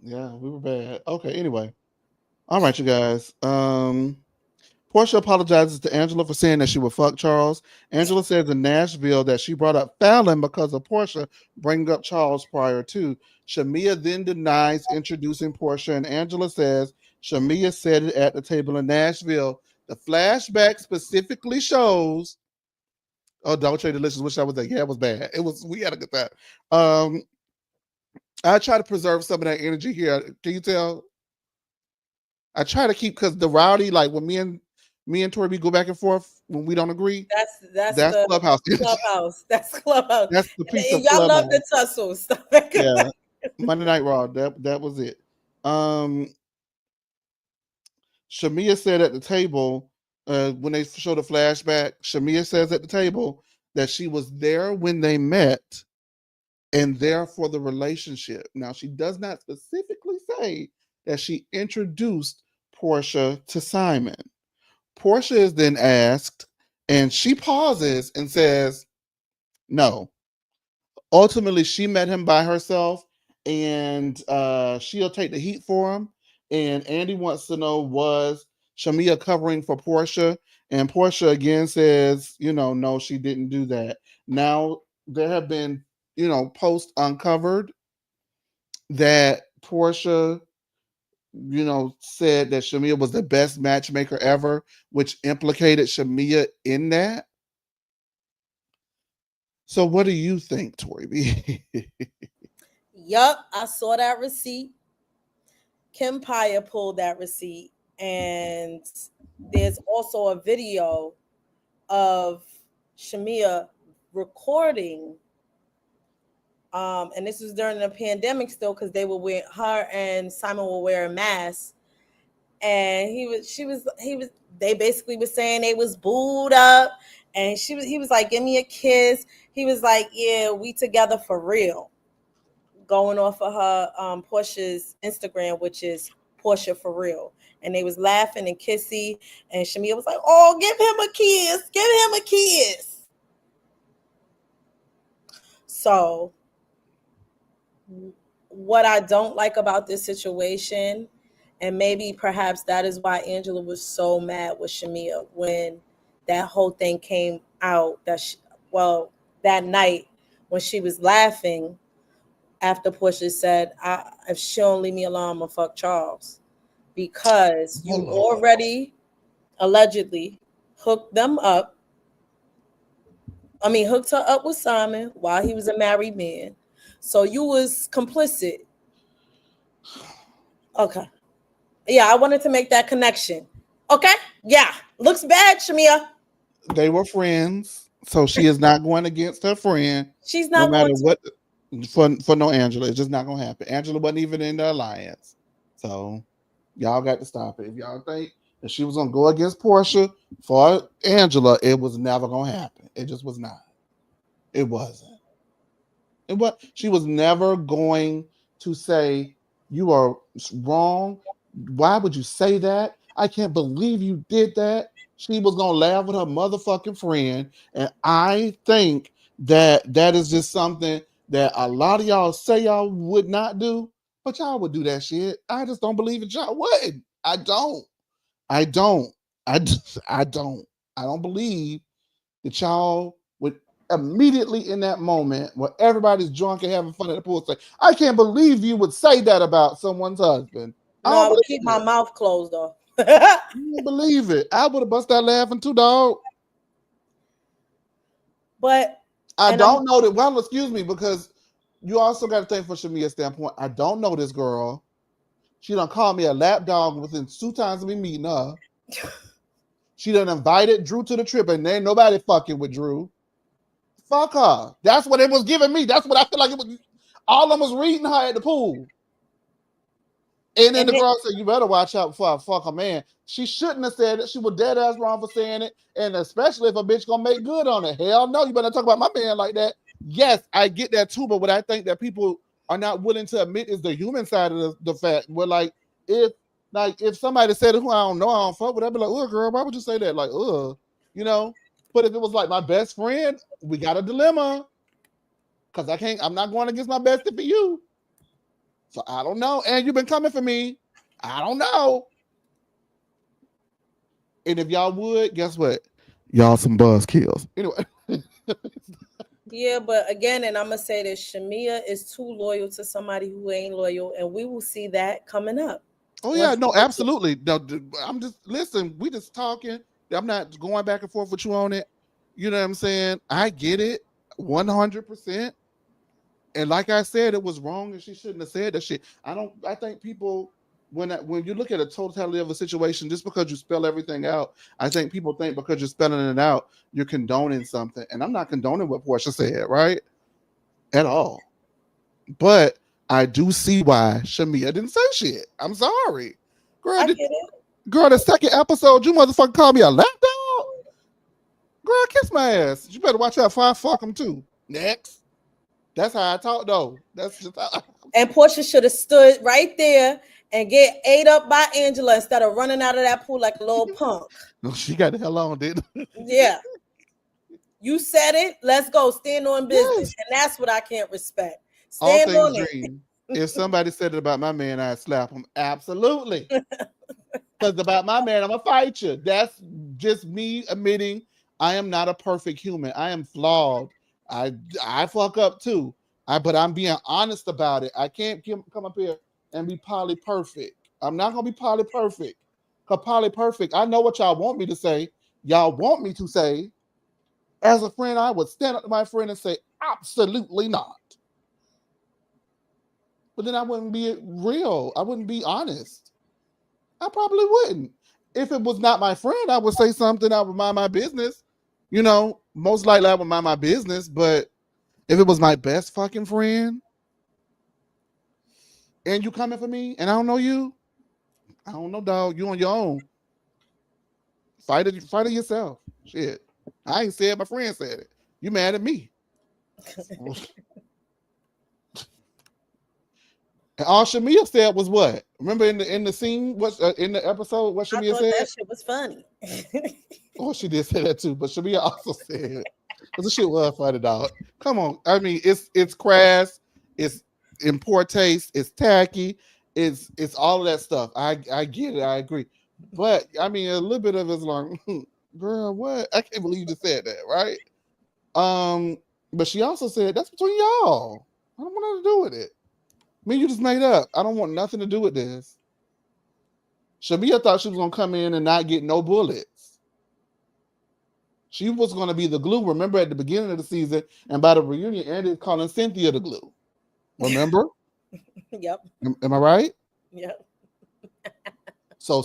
Yeah, we were bad. Okay, anyway. All right, you guys. Porsha apologizes to Angela for saying that she would fuck Charles. Angela says in Nashville that she brought up Fallon because of Porsha bringing up Charles prior to. Shamia then denies introducing Porsha, and Angela says Shamia said it at the table in Nashville. The flashback specifically shows. Oh, Dolce Delicious. Wish I was there. Yeah, it was bad. We had a good time. I try to preserve some of that energy here. Can you tell? I try to keep, because the rowdy, like when me and Tori B go back and forth when we don't agree. That's the Clubhouse. Clubhouse. That's Clubhouse. That's the piece of y'all Clubhouse. love the tussles. Yeah. Monday Night Raw. That was it. Shamia said at the table, when they showed the flashback, Shamia says at the table that she was there when they met and there for the relationship. Now, she does not specifically say that she introduced Porsha to Simon. Porsha is then asked, and she pauses and says, no. Ultimately, she met him by herself, and she'll take the heat for him. And Andy wants to know, was Shamia covering for Porsha? And Porsha again says, no, she didn't do that. Now there have been, posts uncovered that Porsha, said that Shamia was the best matchmaker ever, which implicated Shamia in that. So what do you think, Tori B? Yup, I saw that receipt. Kim Paya pulled that receipt, and there's also a video of Shamia recording. And this was during the pandemic still, because her and Simon were wearing masks, and they basically was saying they was booed up, and he was like, give me a kiss. He was like, yeah, we together for real. Going off of her Porsha's Instagram, which is Porsha for real. And they was laughing and kissy, and Shamia was like, oh, give him a kiss. Give him a kiss. So what I don't like about this situation, and maybe perhaps that is why Angela was so mad with Shamia when that whole thing came out, that night when she was laughing after Porsha said, if she don't leave me alone, I'm gonna fuck Charles. Because you already allegedly hooked her up with Simon while he was a married man. So you was complicit. Okay. Yeah, I wanted to make that connection. Okay. Yeah. Looks bad, Shamia. They were friends, so she is not going against her friend. She's not no matter going what for no Angela. It's just not gonna happen. Angela wasn't even in the alliance. So y'all got to stop it. If y'all think that she was gonna go against Porsha for Angela, it was never gonna happen. It just was not. It wasn't. She was never going to say, you are wrong. Why would you say that? I can't believe you did that. She was gonna laugh with her motherfucking friend. And I think that is just something that a lot of y'all say y'all would not do, but y'all would do that shit. I just don't believe it. Y'all would. I don't believe that y'all would immediately in that moment where everybody's drunk and having fun at the pool say, I can't believe you would say that about someone's husband. No, I would keep my mouth closed though. I don't believe it. I would have busted out laughing too, dog. But I don't know that. Well, excuse me, because you also got to think from Shamia's standpoint. I don't know this girl. She done called me a lap dog within 2 times of me meeting her. She done invited Drew to the trip, and there ain't nobody fucking with Drew. Fuck her. That's what it was giving me. That's what I feel like it was. All of them was reading her at the pool. And then the girl said, you better watch out before I fuck a man. She shouldn't have said it. She was dead ass wrong for saying it. And especially if a bitch gonna make good on it. Hell no, you better talk about my man like that. Yes, I get that too. But what I think that people are not willing to admit is the human side of the fact. Where if somebody said who I don't know, I don't fuck with, I'd be like, oh girl, why would you say that? Like, But if it was like my best friend, we got a dilemma. Cause I'm not going against my bestie for you. So I don't know. And you've been coming for me. I don't know. And if y'all would, guess what? Y'all some buzzkills. Anyway. Yeah, but again, and I'm going to say this, Shamia is too loyal to somebody who ain't loyal, and we will see that coming up. Oh, yeah. No, absolutely. No, listen, we just talking. I'm not going back and forth with you on it. You know what I'm saying? I get it 100%. And like I said, it was wrong and she shouldn't have said that shit. I think people, when you look at a totality of a situation, just because you spell everything out, I think people think because you're spelling it out, you're condoning something. And I'm not condoning what Porsha said, right? At all. But I do see why Shamia didn't say shit. I'm sorry. Girl, I get it. Girl, the second episode, you motherfucker called me a lap dog? Girl, kiss my ass. You better watch out before I fuck him too. Next. That's how I talk, though. That's just how And Porsha should have stood right there and get ate up by Angela instead of running out of that pool like a little punk. No, she got the hell on, didn't? Yeah. You said it. Let's go. Stand on business. Yes. And that's what I can't respect. Stand all on things dream. If somebody said it about my man, I'd slap him. Absolutely. Because about my man, I'm going to fight you. That's just me admitting I am not a perfect human. I am flawed. I fuck up too. But I'm being honest about it. I can't come up here and be poly perfect. I'm not gonna be poly perfect. Cause poly perfect, I know what y'all want me to say. Y'all want me to say, as a friend, I would stand up to my friend and say, absolutely not. But then I wouldn't be real. I wouldn't be honest. I probably wouldn't. If it was not my friend, I would say something. I would mind my business. You know, most likely I would mind my business. But if it was my best fucking friend and you coming for me and I don't know you, I don't know, dog. You on your own. Fight it yourself. Shit. I ain't said, my friend said it. You mad at me. And all Shamia said was what? Remember in the scene, what in the episode, what Shamia said? That shit was funny. Oh, she did say that too, but Shamia also said, because the shit was funny, dog. Come on, I mean, it's crass, it's in poor taste, it's tacky, it's all of that stuff. I get it, I agree, but I mean, a little bit of it's like, girl, what? I can't believe you just said that, right? But she also said that's between y'all. I don't want nothing to do with it. Me, you just made up. I don't want nothing to do with this. Shamia thought she was gonna come in and not get no bullets. She was gonna be the glue. Remember at the beginning of the season, and by the reunion ended calling Cynthia the glue. Remember? Yep. Am I right? Yep. So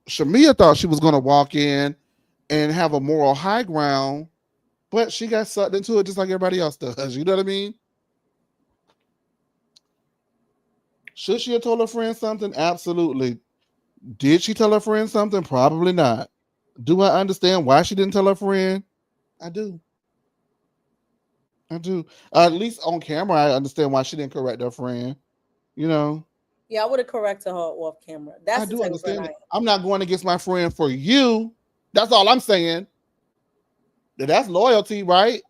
Shamia thought she was gonna walk in and have a moral high ground, but she got sucked into it just like everybody else does. You know what I mean? Should she have told her friend something? Absolutely. Did she tell her friend something? Probably not. Do I understand why she didn't tell her friend? I do. At least on camera, I understand why she didn't correct her friend. You know? Yeah, I would have corrected her off camera. That's I the do type understand of it. friend I'm not going against my friend for you. That's all I'm saying. That's loyalty, right?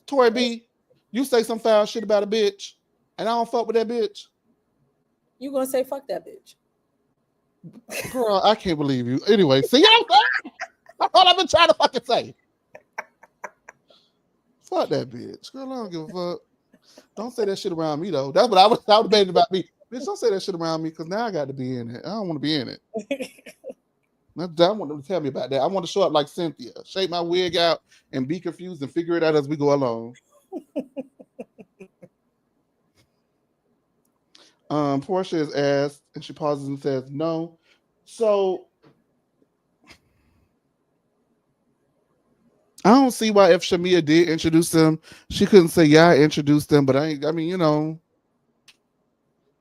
Tori B, you say some foul shit about a bitch, and I don't fuck with that bitch. You gonna say fuck that bitch? Girl, I can't believe you. Anyway, see, that's all I've been trying to fucking say. Fuck that bitch. Girl, I don't give a fuck. Don't say that shit around me, though. That's what I was debating about me. Bitch, don't say that shit around me, because now I got to be in it. I don't want to be in it. I want them to tell me about that. I want to show up like Cynthia, shape my wig out, and be confused and figure it out as we go along. Porsha is asked, and she pauses and says, no. So I don't see why if Shamia did introduce them, she couldn't say, yeah, I introduced them, but I mean, you know,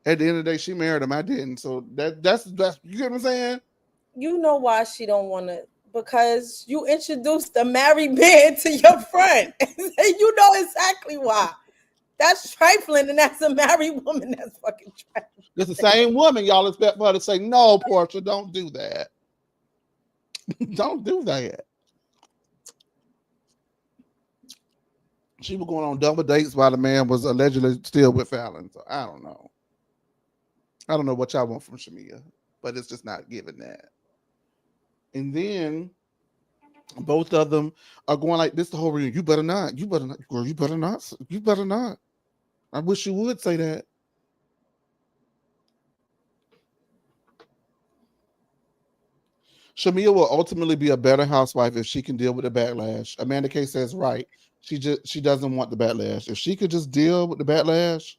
at the end of the day, she married him. I didn't. So that's you get what I'm saying? You know why she don't want to, because you introduced a married man to your friend. You know exactly why. That's trifling, and that's a married woman. That's fucking trifling. It's the same woman. Y'all expect for her to say, no, Porsha, don't do that. Don't do that. She was going on double dates while the man was allegedly still with Fallon. So I don't know. I don't know what y'all want from Shamia, but it's just not giving that. And then both of them are going like this the whole reunion. You better not. Girl, you better not. I wish you would say that. Shamia will ultimately be a better housewife if she can deal with the backlash. Amanda K says right. She doesn't want the backlash. If she could just deal with the backlash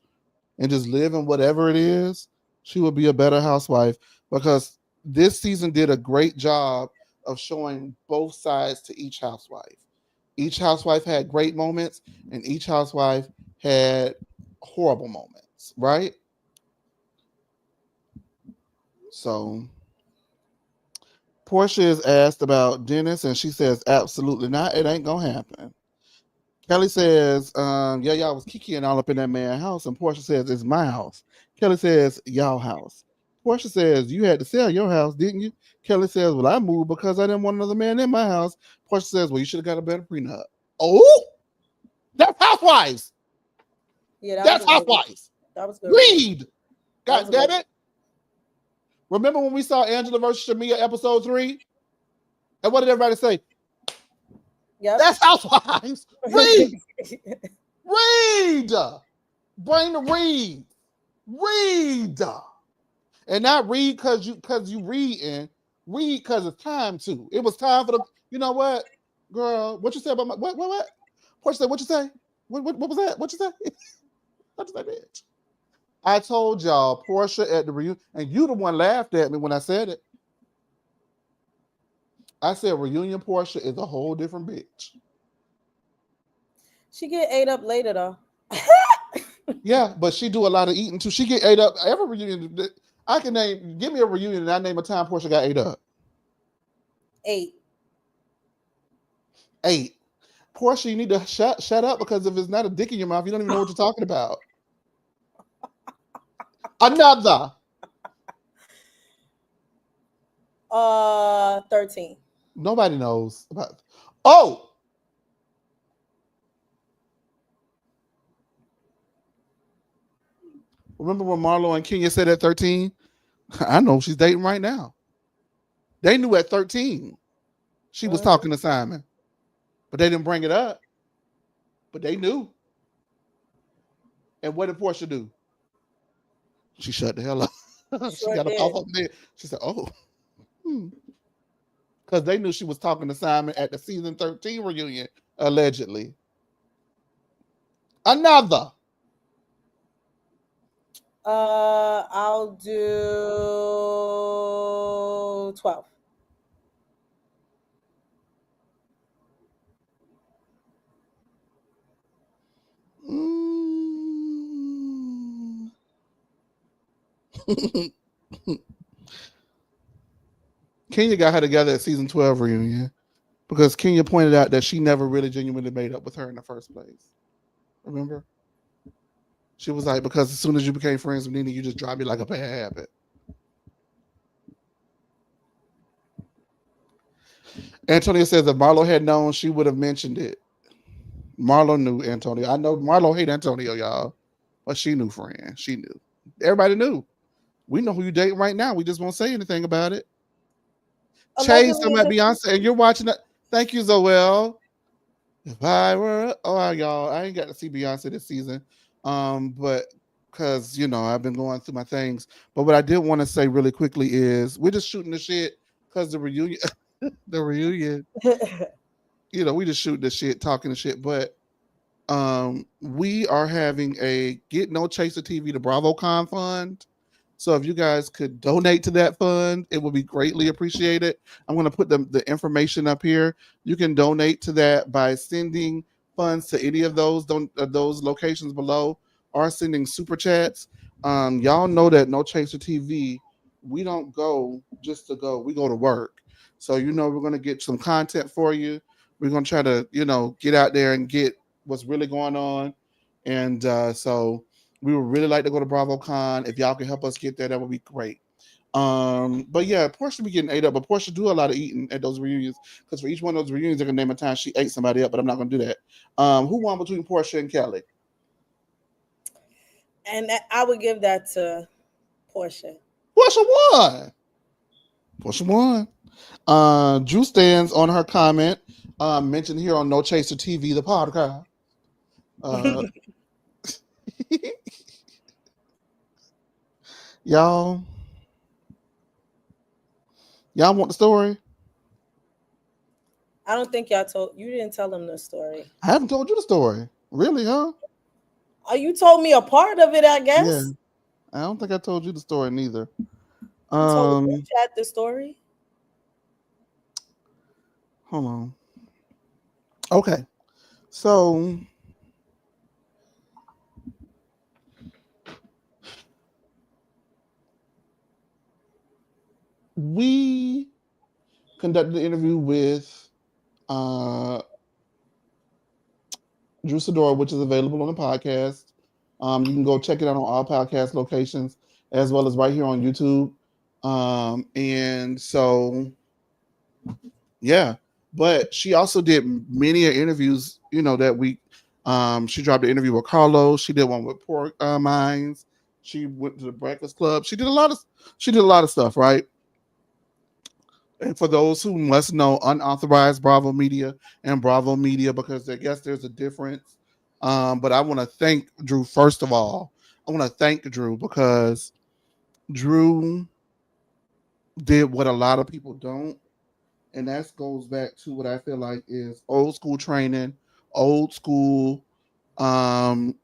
and just live in whatever it is, she would be a better housewife, because this season did a great job of showing both sides to each housewife. Each housewife had great moments, and each housewife had horrible moments, right? So Porsha is asked about Dennis, and she says, absolutely not. It ain't gonna happen. Kelly says, yeah, y'all was kikiing all up in that man's house, and Porsha says, it's my house. Kelly says, y'all house. Porsha says, you had to sell your house, didn't you? Kelly says, well, I moved because I didn't want another man in my house. Porsha says, well, you should have got a better prenup. Oh, that's housewives. Yeah, that's housewives. That was good. Read. God damn it. Remember when we saw Angela versus Shamia episode 3? And what did everybody say? Yep. That's Housewives. Read. Read. Bring the read. Read. And not read because you reading. Read because it's time to. It was time for the. You know what, girl? What you say about my what? Porsha said, what you say? What was that? What you say? What you say, bitch? I told y'all Porsha at the reunion, and you the one laughed at me when I said it. I said reunion Porsha is a whole different bitch. She get ate up later though. Yeah, but she do a lot of eating too. She get ate up every reunion. I can give me a reunion and I name a time Porsha got ate up. 8. Porsha, you need to shut up, because if it's not a dick in your mouth, you don't even know what you're talking about. Another. 13. Nobody knows about. Oh. Remember when Marlo and Kenya said at 13? I know she's dating right now. They knew at 13 she was talking to Simon, but they didn't bring it up. But they knew. And what did Porsha do? She shut the hell up. She got a pop up there. She said, "Oh," because they knew she was talking to Simon at the season 13 reunion, allegedly. Another. I'll do 12. Kenya got her together at season 12 reunion because Kenya pointed out that she never really genuinely made up with her in the first place. Remember? She was like, because as soon as you became friends with Nene, you just dropped me like a bad habit. Antonio says if Marlo had known, she would have mentioned it. Marlo knew Antonio. I know Marlo hate Antonio, y'all, but she knew, friend. She knew. Everybody knew. We know who you dating right now. We just won't say anything about it. Chase, I'm at Beyonce, and you're watching it. Thank you, Zoel. If I were, y'all, I ain't got to see Beyonce this season, but because I've been going through my things. But what I did want to say really quickly is we're just shooting the shit because the reunion, we just shooting the shit, talking the shit. But we are having a Get No Chaser TV to BravoCon fund. So if you guys could donate to that fund, it would be greatly appreciated. I'm going to put the information up here. You can donate to that by sending funds to any of those locations below, or sending super chats. Y'all know that No Chaser TV, we don't go just to go. We go to work. So we're going to get some content for you. We're going to try to get out there and get what's really going on, and so. We would really like to go to BravoCon. If y'all can help us get there, that would be great. But yeah, Porsha be getting ate up, but Porsha do a lot of eating at those reunions, because for each one of those reunions, they can name a time she ate somebody up, but I'm not going to do that. Who won between Porsha and Kelly? And I would give that to Porsha. Porsha won. Drew stands on her comment, mentioned here on No Chaser TV, the podcast. Y'all want the story? I don't think you didn't tell them the story. I haven't told you the story. Really, huh? Oh, you told me a part of it, I guess. Yeah. I don't think I told you the story neither. You told me chat the story. Hold on. Okay. So we conducted an interview with Drew Sidora, which is available on the podcast. You can go check it out on all podcast locations, as well as right here on YouTube. And so, yeah. But she also did many interviews, that week. She dropped an interview with Carlos. She did one with Pork Minds. She went to the Breakfast Club. She did a lot of stuff, right? And for those who must know, unauthorized Bravo Media and Bravo Media, because I guess there's a difference. But I want to thank Drew first of all. I want to thank Drew because Drew did what a lot of people don't, and that goes back to what I feel like is old school training, old school um,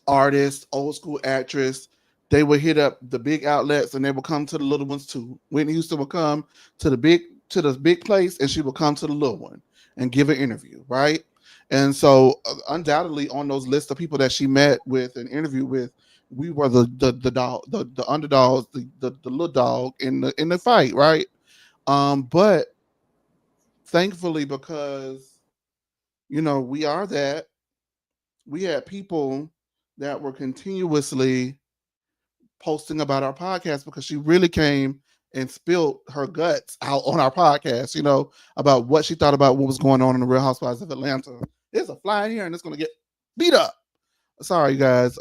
artist, old school actress. They would hit up the big outlets and they would come to the little ones too. Whitney Houston would come to the big place and she would come to the little one and give an interview, right? And so undoubtedly on those lists of people that she met with and interviewed with, we were the dog, the underdogs, the little dog in the fight, right? But thankfully, because we are that, we had people that were continuously posting about our podcast because she really came and spilled her guts out on our podcast, about what she thought about what was going on in the Real Housewives of Atlanta. There's a fly in here and it's going to get beat up. Sorry, guys.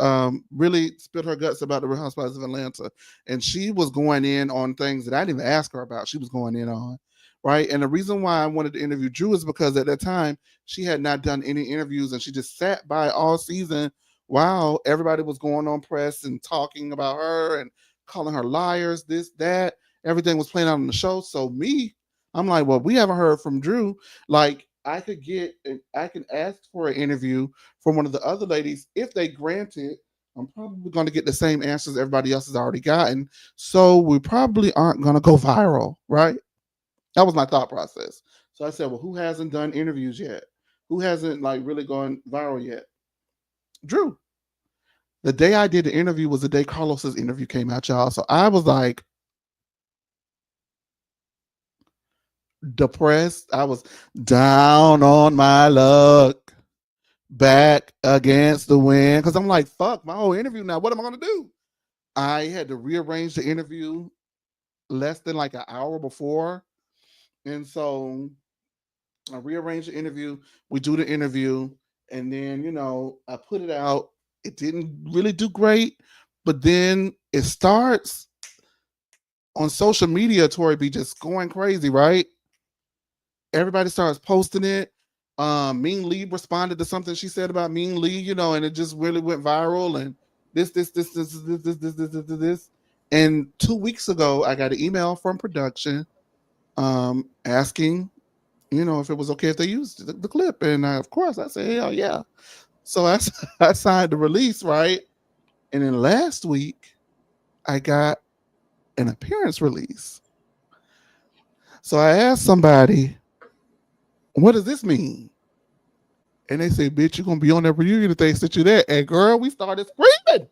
Really spilled her guts about the Real Housewives of Atlanta. And she was going in on things that I didn't even ask her about. She was going in on, right? And the reason why I wanted to interview Drew is because at that time, she had not done any interviews and she just sat by all season while everybody was going on press and talking about her and calling her liars, this, that. Everything was playing out on the show. So I'm like, well, we haven't heard from Drew. Like, I can ask for an interview from one of the other ladies. If they grant it, I'm probably going to get the same answers everybody else has already gotten. So we probably aren't going to go viral, right? That was my thought process. So I said, well, who hasn't done interviews yet? Who hasn't really gone viral yet? Drew. The day I did the interview was the day Carlos's interview came out, y'all. So I was like depressed. I was down on my luck, back against the wind, because I'm like, fuck, my whole interview now. What am I going to do? I had to rearrange the interview less than like an hour before. And so I rearranged the interview. We do the interview. And then, I put it out. It didn't really do great. But then it starts on social media, Tori B, just going crazy, right? Everybody starts posting it. Mean Lee responded to something she said about Mean Lee, and it just really went viral. And this. And 2 weeks ago, I got an email from production asking, if it was okay if they used the clip. And of course, I said, hell yeah. So I signed the release, right? And then last week, I got an appearance release. So I asked somebody, what does this mean? And they said, bitch, you're going to be on that reunion if they sent you there. And girl, we started screaming.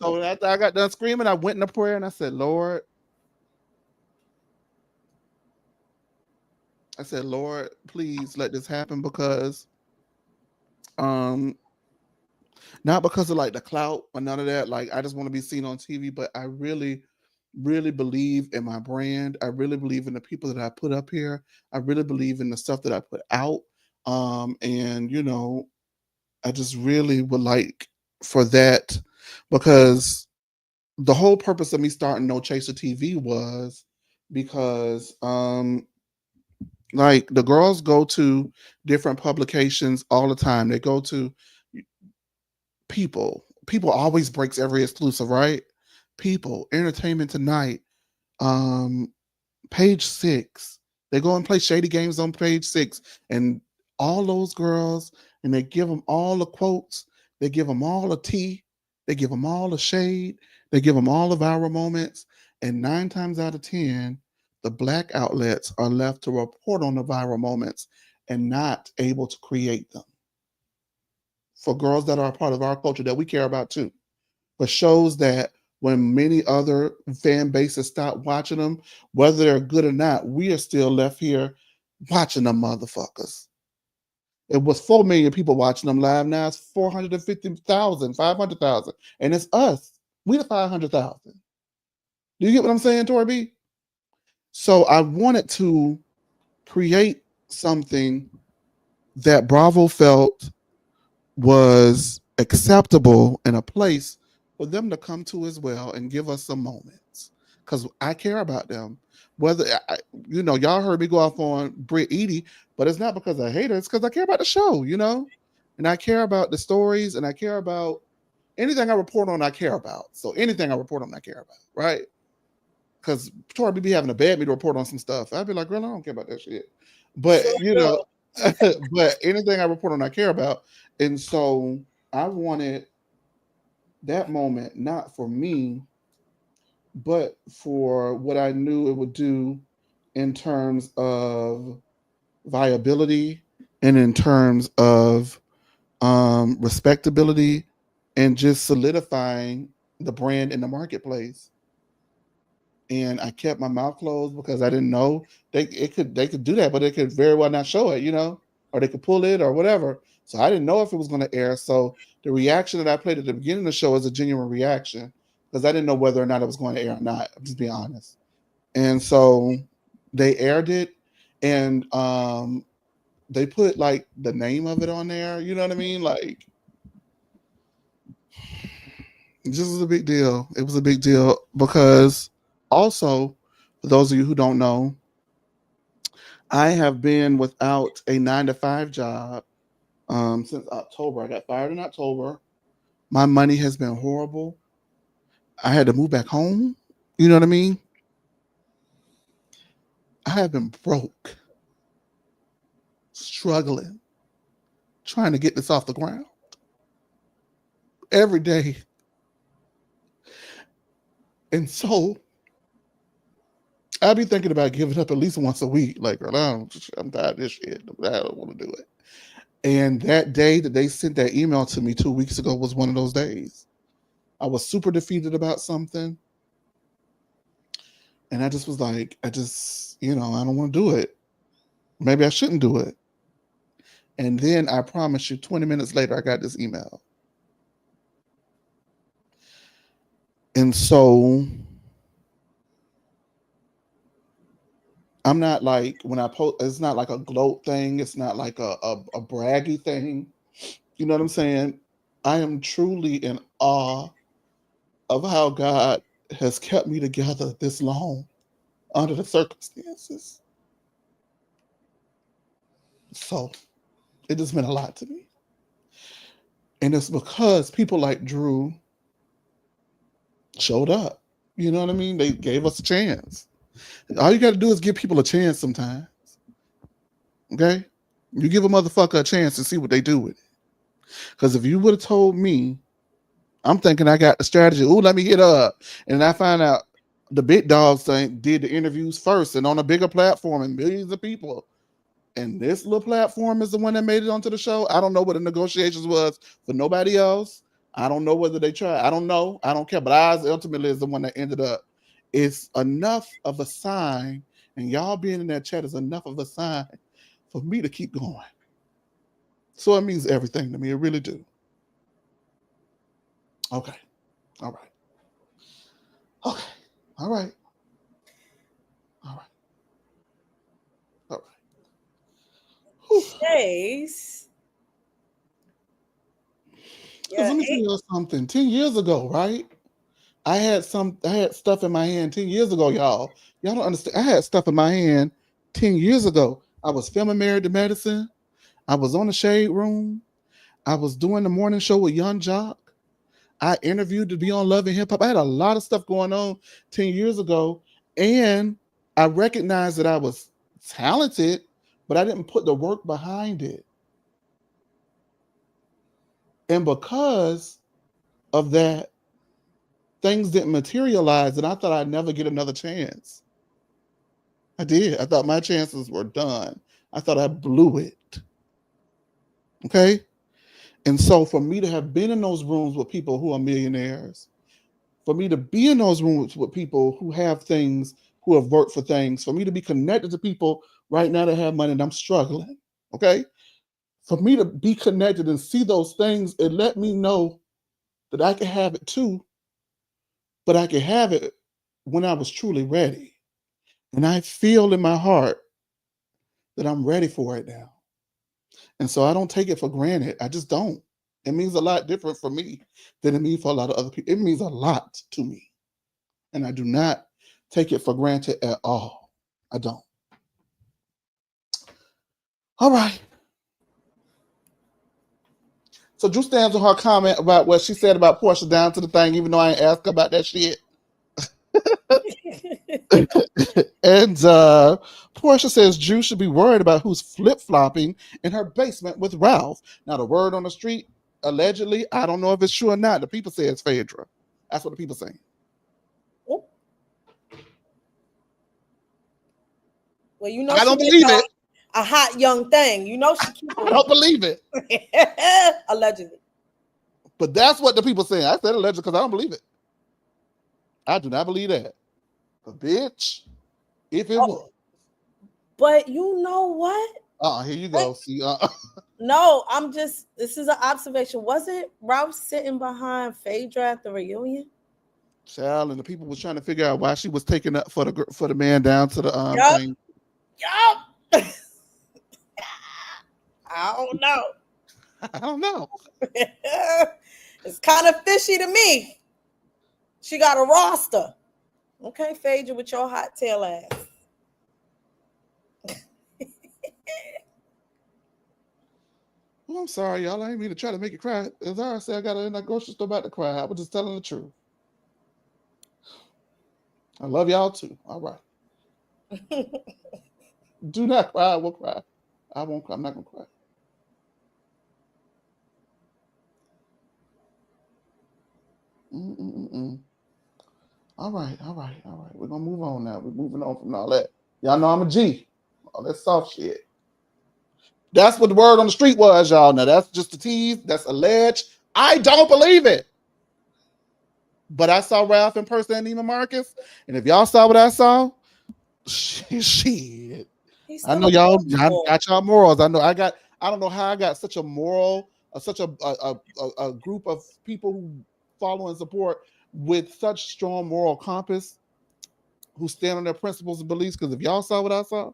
So after I got done screaming, I went in a prayer and I said, Lord, please let this happen because, not because of like the clout or none of that. Like, I just want to be seen on TV, but I really, really believe in my brand. I really believe in the people that I put up here. I really believe in the stuff that I put out. And I just really would like for that, because the whole purpose of me starting No Chaser TV was because like the girls go to different publications all the time. They go to People always breaks every exclusive, right? People, Entertainment Tonight, Page 6. They go and play shady games on Page 6, and all those girls, and they give them all the quotes, they give them all the tea, they give them all the shade, they give them all the viral moments, and 9 times out of 10, the black outlets are left to report on the viral moments and not able to create them. For girls that are a part of our culture that we care about too. But shows that when many other fan bases stop watching them, whether they're good or not, we are still left here watching them motherfuckers. It was 4 million people watching them live. Now it's 450,000, 500,000. And it's us. We the 500,000. Do you get what I'm saying, Tori B? So I wanted to create something that Bravo felt was acceptable in a place for them to come to as well and give us some moments, because I care about them. Whether y'all heard me go off on Britt Edie, but it's not because I hate her. It's because I care about the show, and I care about the stories, and I care about anything I report on. I care about. So anything I report on, I care about, right? Because Tori B be having to bad me to report on some stuff. I'd be like, girl, I don't care about that shit. But but anything I report on, I care about. And so I wanted that moment, not for me, but for what I knew it would do in terms of viability and in terms of respectability and just solidifying the brand in the marketplace. And I kept my mouth closed because I didn't know they could do that, but they could very well not show it, or they could pull it or whatever. So I didn't know if it was going to air. So the reaction that I played at the beginning of the show is a genuine reaction because I didn't know whether or not it was going to air or not. I'm just being honest. And so they aired it, and they put like the name of it on there. You know what I mean? Like, this was a big deal. It was a big deal because also, for those of you who don't know, I have been without a 9-to-5 job since October. I got fired in October. My money has been horrible. I had to move back home. You know what I mean? I have been broke, struggling, trying to get this off the ground every day. And so I'd be thinking about giving up at least once a week. Like, girl, I'm tired of this shit. I don't want to do it. And that day that they sent that email to me 2 weeks ago was one of those days. I was super defeated about something. And I just was like, I don't want to do it. Maybe I shouldn't do it. And then I promise you, 20 minutes later, I got this email. And so I'm not like, when I post, it's not like a gloat thing. It's not like a braggy thing. You know what I'm saying? I am truly in awe of how God has kept me together this long under the circumstances. So it has meant a lot to me. And it's because people like Drew showed up. You know what I mean? They gave us a chance. All you got to do is give people a chance sometimes. Okay? You give a motherfucker a chance to see what they do with it. Because if you would have told me, I'm thinking I got the strategy. Ooh, let me get up. And I find out the big dogs did the interviews first and on a bigger platform and millions of people. And this little platform is the one that made it onto the show. I don't know what the negotiations was for nobody else. I don't know whether they tried. I don't know. I don't care. But ours ultimately is the one that ended up. It's enough of a sign, and y'all being in that chat is enough of a sign for me to keep going. So it means everything to me. It really do. Okay. All right. Okay. All right. All right. All right. Chase. Because let me tell you something. 10 years ago, right? I had stuff in my hand 10 years ago, y'all. Y'all don't understand. I had stuff in my hand 10 years ago. I was filming Married to Medicine. I was on the Shade Room. I was doing the morning show with Young Jock. I interviewed to be on Love and Hip Hop. I had a lot of stuff going on 10 years ago. And I recognized that I was talented, but I didn't put the work behind it. And because of that, things didn't materialize, and I thought I'd never get another chance. I did. I thought my chances were done. I thought I blew it. Okay? And so for me to have been in those rooms with people who are millionaires, for me to be in those rooms with people who have things, who have worked for things, for me to be connected to people right now that have money and I'm struggling, okay? For me to be connected and see those things, it let me know that I can have it too, but I can have it when I was truly ready. And I feel in my heart that I'm ready for it now. And so I don't take it for granted. I just don't. It means a lot different for me than it means for a lot of other people. It means a lot to me. And I do not take it for granted at all. I don't. All right. So Drew stands on her comment about what she said about Porsha down to the thing, even though I ain't asked her about that shit. And Porsha says Drew should be worried about who's flip-flopping in her basement with Ralph. Now, the word on the street, allegedly, I don't know if it's true or not. The people say it's Phaedra. That's what the people saying. Well, you know, I don't believe it. A hot young thing. You know, she keep I don't believe it. Allegedly. But that's what the people saying. I said allegedly because I don't believe it. I do not believe that. But bitch, if it was. But you know what? Here you go. See, No, this is an observation. Wasn't Ralph sitting behind Phaedra at the reunion? Child, and the people was trying to figure out why she was taking up for the man down to the thing. Yup. I don't know. I don't know. It's kind of fishy to me. She got a roster. Okay, Phaedra with your hot tail ass. Well, I'm sorry, y'all. I ain't mean to try to make you cry. As I said, I got in that grocery store about to cry. I was just telling the truth. I love y'all too. All right. Do not cry. I will cry. I won't cry. I'm not gonna cry. All right. We're gonna move on now. We're moving on from all that. Y'all know I'm a G. All that soft shit. That's what the word on the street was, y'all. Now that's just a tease. That's alleged. I don't believe it. But I saw Ralph in person and Neiman Marcus. And if y'all saw what I saw, shit. I know y'all got y'all morals. I don't know how I got such a moral, such a group of people who follow and support with such strong moral compass, who stand on their principles and beliefs. Because if y'all saw what I saw,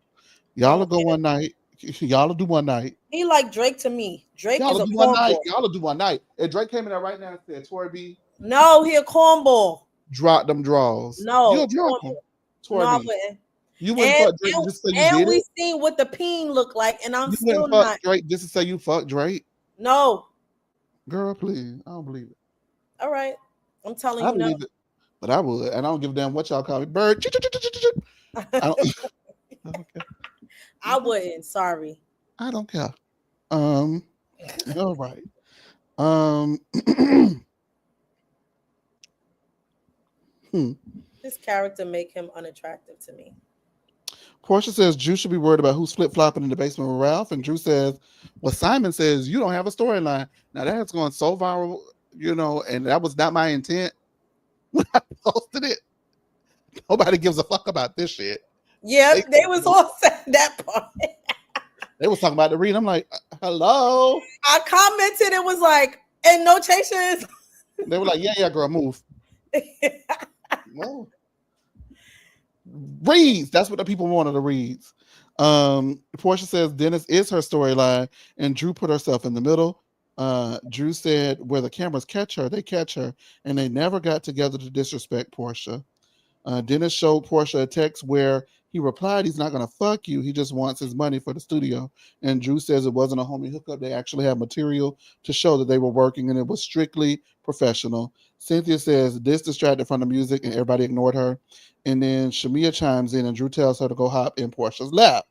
y'all will go one night. Y'all will do one night. He like Drake to me. Drake y'all is a do one night. cornball. Y'all will do one night. If Drake came in there right now and said, Tori B. No, he a cornball. Drop them draws. No. You'll drop them. Tori No, I B. wouldn't. You wouldn't fuck Drake just to say you did we it? seen what the peen looked like, and I'm you still wouldn't fuck not. Drake just to say you fuck Drake? No. Girl, please. I don't believe it. All right. I'm telling I you believe it. But I would. And I don't give a damn what y'all call me. Bird. I don't care. I wouldn't. Sorry. I don't care. All right. This character make him unattractive to me. Porsha says Drew should be worried about who's flip-flopping in the basement with Ralph. And Drew says, well, Simon says you don't have a storyline. Now that's going so viral, and that was not my intent when I posted it. Nobody gives a fuck about this shit. Yeah, they was all saying that part. They was talking about the read. I'm like, hello. I commented, it was like, and no chasers. They were like, yeah, girl, move. Move. Reads. That's what the people wanted to read. Porsha says Dennis is her storyline, and Drew put herself in the middle. Drew said where the cameras catch her, they catch her, and they never got together to disrespect Porsha. Dennis showed Porsha a text where he replied he's not going to fuck you. He just wants his money for the studio. And Drew says it wasn't a homie hookup. They actually had material to show that they were working, and it was strictly professional. Cynthia says this distracted from the music, and everybody ignored her. And then Shamia chimes in, and Drew tells her to go hop in Porsha's lap.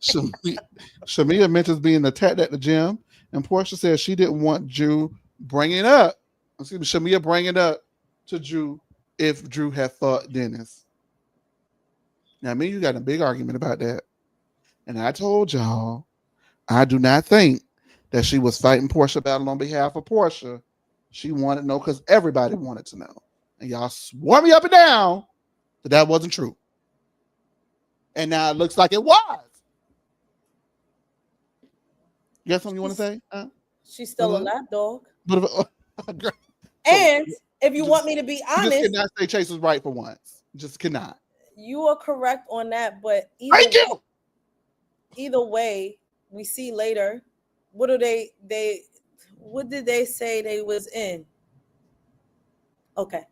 Shamia mentions being attacked at the gym, and Porsha says she didn't want Drew bringing up to Drew if Drew had fought Dennis. Now, me, you got a big argument about that. And I told y'all, I do not think that she was fighting Porsha battle on behalf of Porsha. She wanted to know because everybody wanted to know. And y'all swore me up and down that wasn't true. And now it looks like it was. You got something you want to say? She's still a lap dog. And if you want me to be honest, you just cannot say Chase was right for once. Just cannot. You are correct on that, but either way, we see later what do they what did they say they was in? Okay.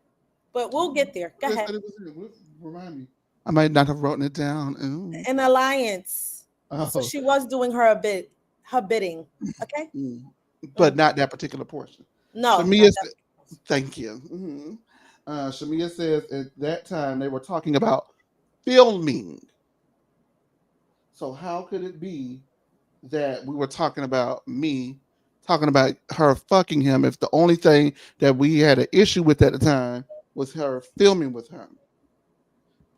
But we'll get there. Go They ahead. said it was in. Remind me. I might not have written it down. Ooh. An alliance. So Oh. she was doing her bidding. Okay. Mm. But not that particular portion. No. Shamia said, thank you. Mhm. Shamia says at that time they were talking about filming. So how could it be that we were talking about me talking about her fucking him if the only thing that we had an issue with at the time was her filming with him?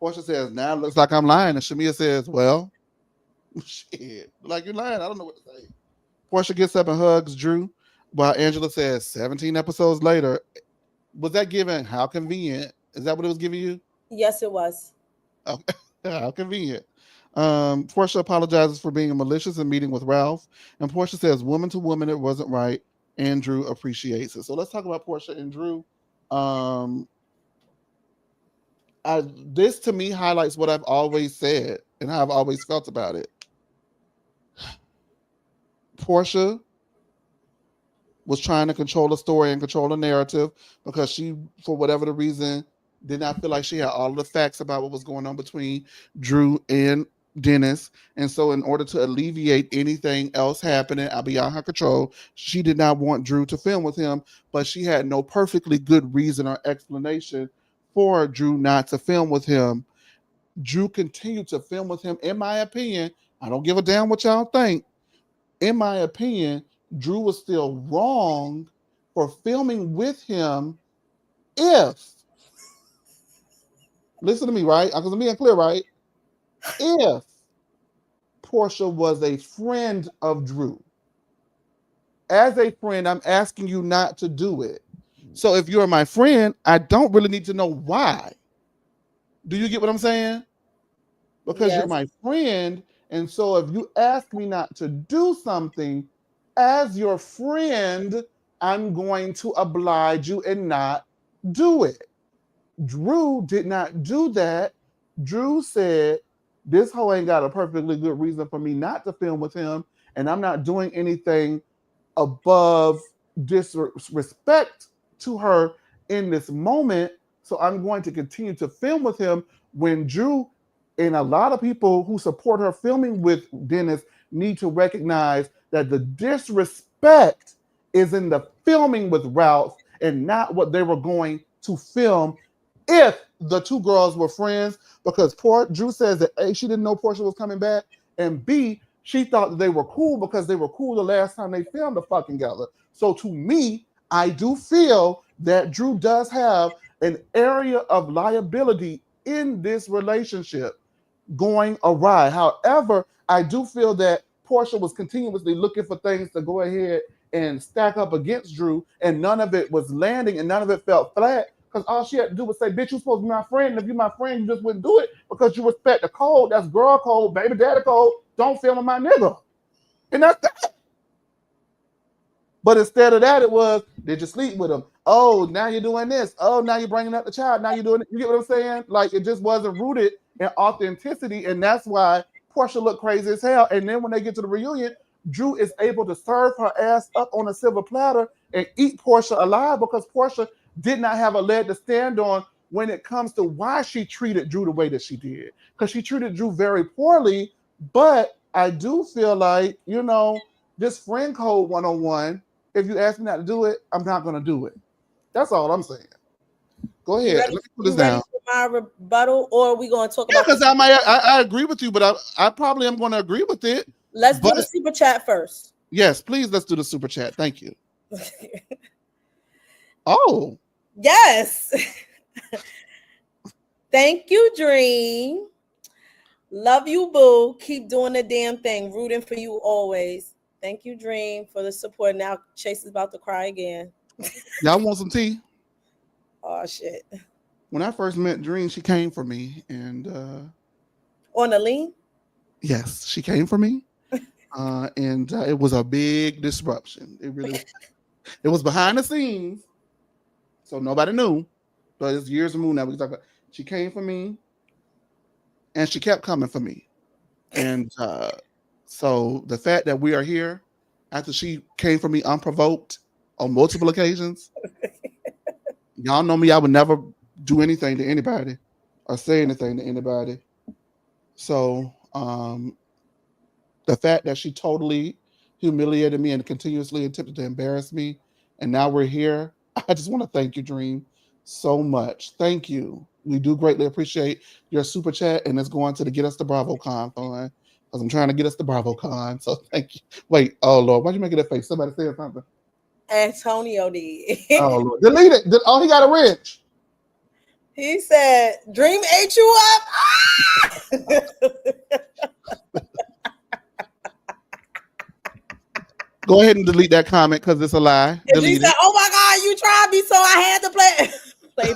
Porsha says, now it looks like I'm lying. And Shamia says, well, shit, like you're lying. I don't know what to say. Porsha gets up and hugs Drew, while Angela says, 17 episodes later. Was that given? How convenient? Is that what it was giving you? Yes, it was. Oh, how convenient. Porsha apologizes for being malicious in meeting with Ralph. And Porsha says, woman to woman, it wasn't right. And Drew appreciates it. So let's talk about Porsha and Drew. This to me highlights what I've always said and how I've always felt about it. Porsha was trying to control the story and control the narrative because she, for whatever the reason, did not feel like she had all of the facts about what was going on between Drew and Dennis. And so in order to alleviate anything else happening beyond her control, she did not want Drew to film with him, but she had no perfectly good reason or explanation for Drew not to film with him. Drew continued to film with him, in my opinion. I don't give a damn what y'all think. In my opinion, Drew was still wrong for filming with him if, listen to me, right? Because I'm being clear, right? If Porsha was a friend of Drew. As a friend, I'm asking you not to do it. So if you're my friend, I don't really need to know why. Do you get what I'm saying? Because Yes. you're my friend. And so if you ask me not to do something, as your friend, I'm going to oblige you and not do it. Drew did not do that. Drew said, this hoe ain't got a perfectly good reason for me not to film with him, and I'm not doing anything above disrespect to her in this moment. So I'm going to continue to film with him. When Drew and a lot of people who support her filming with Dennis need to recognize that the disrespect is in the filming with Ralph and not what they were going to film if the two girls were friends. Because Drew says that A, she didn't know Porsha was coming back, and B, she thought that they were cool because they were cool the last time they filmed the fucking together. So to me, I do feel that Drew does have an area of liability in this relationship going awry. However, I do feel that Porsha was continuously looking for things to go ahead and stack up against Drew, and none of it was landing and none of it felt flat, because all she had to do was say, bitch, you're supposed to be my friend, and if you're my friend, you just wouldn't do it because you respect the code. That's girl code, baby daddy code. Don't film with my nigga. And that's that. But instead of that, it was, did you sleep with him? Oh, now you're doing this. Oh, now you're bringing up the child. Now you're doing it. You get what I'm saying? Like, it just wasn't rooted in authenticity, and that's why Porsha looked crazy as hell. And then when they get to the reunion, Drew is able to serve her ass up on a silver platter and eat Porsha alive, because Porsha did not have a leg to stand on when it comes to why she treated Drew the way that she did. Because she treated Drew very poorly. But I do feel like, you know, this friend code 101, if you ask me not to do it, I'm not going to do it. That's all I'm saying. Go ahead. Let me put this down. For my rebuttal, or are we going to talk Yeah, about? because I agree with you, but I probably am going to agree with it. Let's do the super chat first. Yes, please. Let's do the super chat. Thank you. Oh. Yes. Thank you, Dream. Love you, boo. Keep doing the damn thing. Rooting for you always. Thank you, Dream, for the support. Now Chase is about to cry again. Y'all want some tea? Oh, shit. When I first met Dream, she came for me. And on the lean? Yes, she came for me. And it was a big disruption. It really was. It was behind the scenes, so nobody knew. But it's years removed now. We can talk about. She came for me, and she kept coming for me. And so the fact that we are here, after she came for me unprovoked on multiple occasions. Y'all know me, I would never do anything to anybody or say anything to anybody. So the fact that she totally humiliated me and continuously attempted to embarrass me, and now we're here, I just want to thank you, Dream, so much. Thank you. We do greatly appreciate your super chat, and it's going to the Get Us the BravoCon fund, because I'm trying to get us the BravoCon. So thank you. Wait, oh Lord, why'd you make it a face? Somebody said something. Antonio did. Oh Lord, delete it. Oh, he got a wrench. He said, Dream ate you up. Go ahead and delete that comment because it's a lie. He Delete said, it. oh my God, you tried me, so I had to play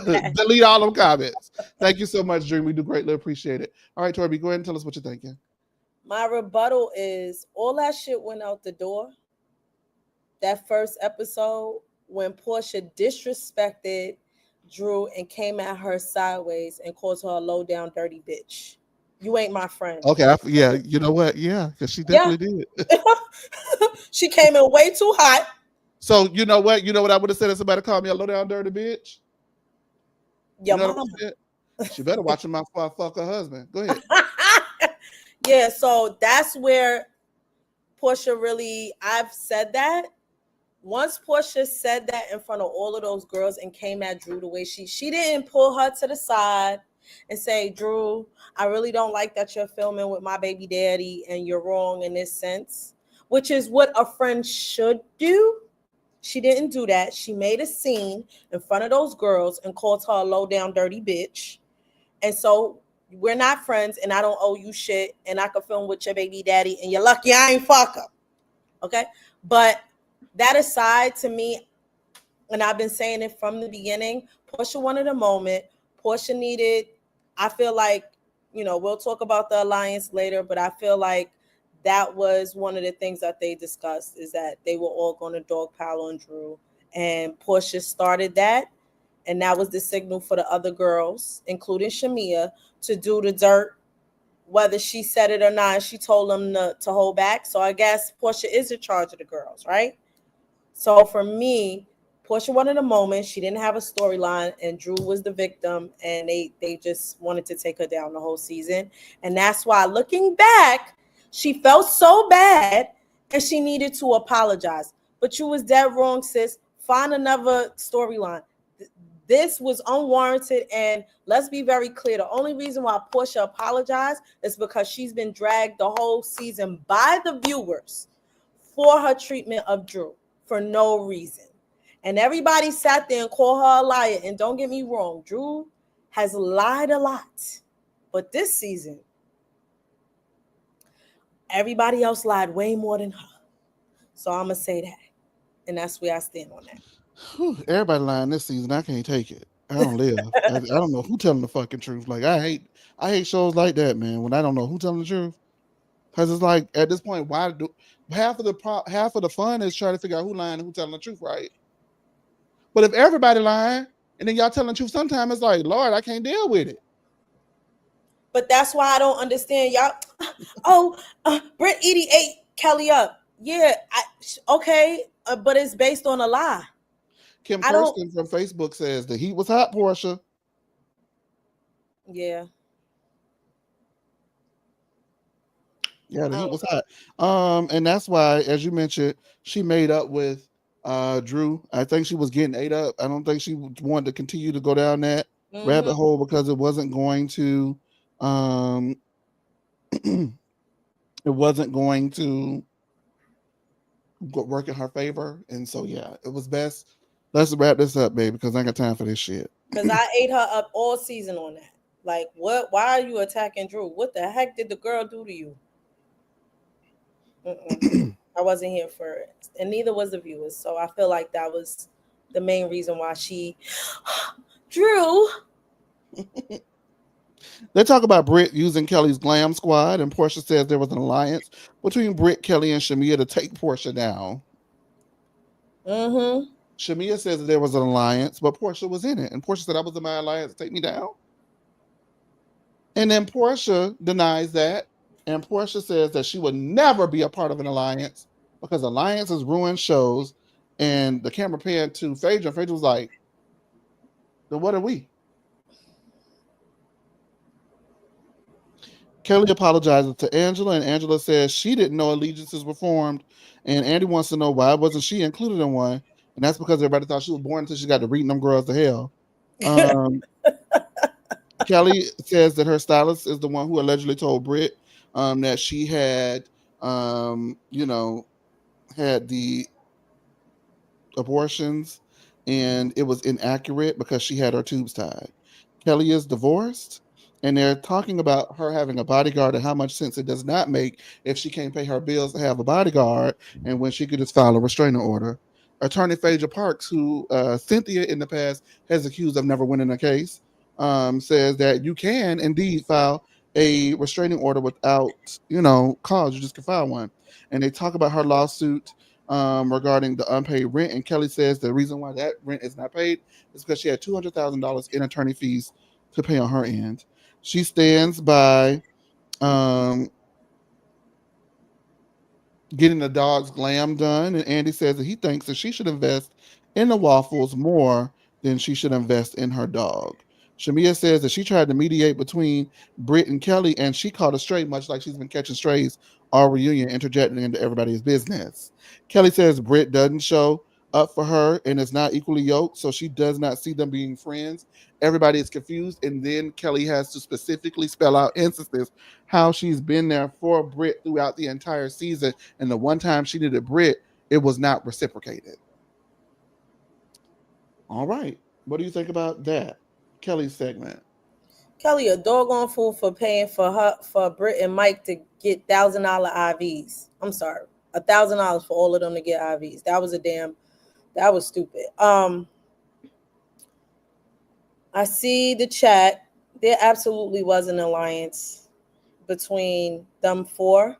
back. Delete all them comments. Thank you so much, Dream. We do greatly appreciate it. All right, Tori B, go ahead and tell us what you're thinking. My rebuttal is all that shit went out the door. That first episode when Porsha disrespected Drew and came at her sideways and called her a low down dirty bitch. You ain't my friend. Okay, yeah, you know what? Yeah, because she definitely did. She came in way too hot. So you know what? You know what I would have said if somebody called me a low down dirty bitch? Your you know mama. She better watch her mouth before I fuck her husband. Go ahead. Yeah, so that's where Porsha really, I've said that. Once Porsha said that in front of all of those girls and came at Drew the way she didn't pull her to the side and say, Drew, I really don't like that you're filming with my baby daddy and you're wrong in this sense, which is what a friend should do. She didn't do that. She made a scene in front of those girls and called her a low down dirty bitch. And so we're not friends and I don't owe you shit and I can film with your baby daddy and you're lucky I ain't fuck up. Okay? But that aside, to me, and I've been saying it from the beginning, Porsha wanted a moment. Porsha needed, I feel like, we'll talk about the alliance later, but I feel like that was one of the things that they discussed is that they were all going to dogpile on Drew. And Porsha started that. And that was the signal for the other girls, including Shamia, to do the dirt, whether she said it or not. She told them to hold back. So I guess Porsha is in charge of the girls, right? So for me, Porsha wanted a moment. She didn't have a storyline, and Drew was the victim, and they just wanted to take her down the whole season. And that's why, looking back, she felt so bad, and she needed to apologize. But you was dead wrong, sis. Find another storyline. This was unwarranted, and let's be very clear. The only reason why Porsha apologized is because she's been dragged the whole season by the viewers for her treatment of Drew for no reason. And everybody sat there and called her a liar. And don't get me wrong, Drew has lied a lot. But this season, everybody else lied way more than her. So I'm going to say that. And that's where I stand on that. Whew, everybody lying this season. I can't take it. I don't live. I don't know who telling the fucking truth. Like I hate shows like that, man. When I don't know who telling the truth, because it's like at this point, why do half of the fun is trying to figure out who lying and who telling the truth, right? But if everybody lying and then y'all telling the truth, sometimes it's like, Lord, I can't deal with it. But that's why I don't understand y'all. Britt Edie ate Kelly up. Yeah, okay, but it's based on a lie. Kim Kirsten from Facebook says the heat was hot, Porsha. Yeah. Yeah, the heat was hot. And that's why, as you mentioned, she made up with Drew. I think she was getting ate up. I don't think she wanted to continue to go down that rabbit hole because it wasn't going to work in her favor. And so yeah, it was best. Let's wrap this up, baby, because I ain't got time for this shit. Because I ate her up all season on that. Like, what? Why are you attacking Drew? What the heck did the girl do to you? I wasn't here for it. And neither was the viewers. So I feel like that was the main reason why she Drew. They talk about Britt using Kelly's glam squad, and Porsha says there was an alliance between Britt, Kelly, and Shamia to take Porsha down. Shamia says that there was an alliance, but Porsha was in it. And Porsha said, I was in my alliance to take me down. And then Porsha denies that. And Porsha says that she would never be a part of an alliance because alliances ruin shows. And the camera panned to Phaedra. Phaedra was like, then what are we? Kelly apologizes to Angela, and Angela says she didn't know allegiances were formed. And Andy wants to know why wasn't she included in one? And that's because everybody thought she was born until she got to reading them girls to hell. Kelly says that her stylist is the one who allegedly told Britt that she had, had the abortions and it was inaccurate because she had her tubes tied. Kelly is divorced, and they're talking about her having a bodyguard and how much sense it does not make if she can't pay her bills to have a bodyguard and when she could just file a restraining order. Attorney Phaedra Parks, who Cynthia in the past has accused of never winning a case, says that you can indeed file a restraining order without, cause. You just can file one. And they talk about her lawsuit regarding the unpaid rent. And Kelly says the reason why that rent is not paid is because she had $200,000 in attorney fees to pay on her end. She stands by getting the dog's glam done. And Andy says that he thinks that she should invest in the waffles more than she should invest in her dog. Shamia says that she tried to mediate between Britt and Kelly, and she caught a stray, much like she's been catching strays all reunion, interjecting into everybody's business. Kelly says Britt doesn't show up for her and is not equally yoked, so she does not see them being friends. Everybody is confused, and then Kelly has to specifically spell out instances how she's been there for Britt throughout the entire season, and the one time she needed Britt, it was not reciprocated. All right. What do you think about that? Kelly's segment. Kelly a doggone fool for paying for Britt and Mike to get $1,000 IVs. I'm sorry, $1,000 for all of them to get IVs. That was stupid. I see the chat. There absolutely was an alliance between them four,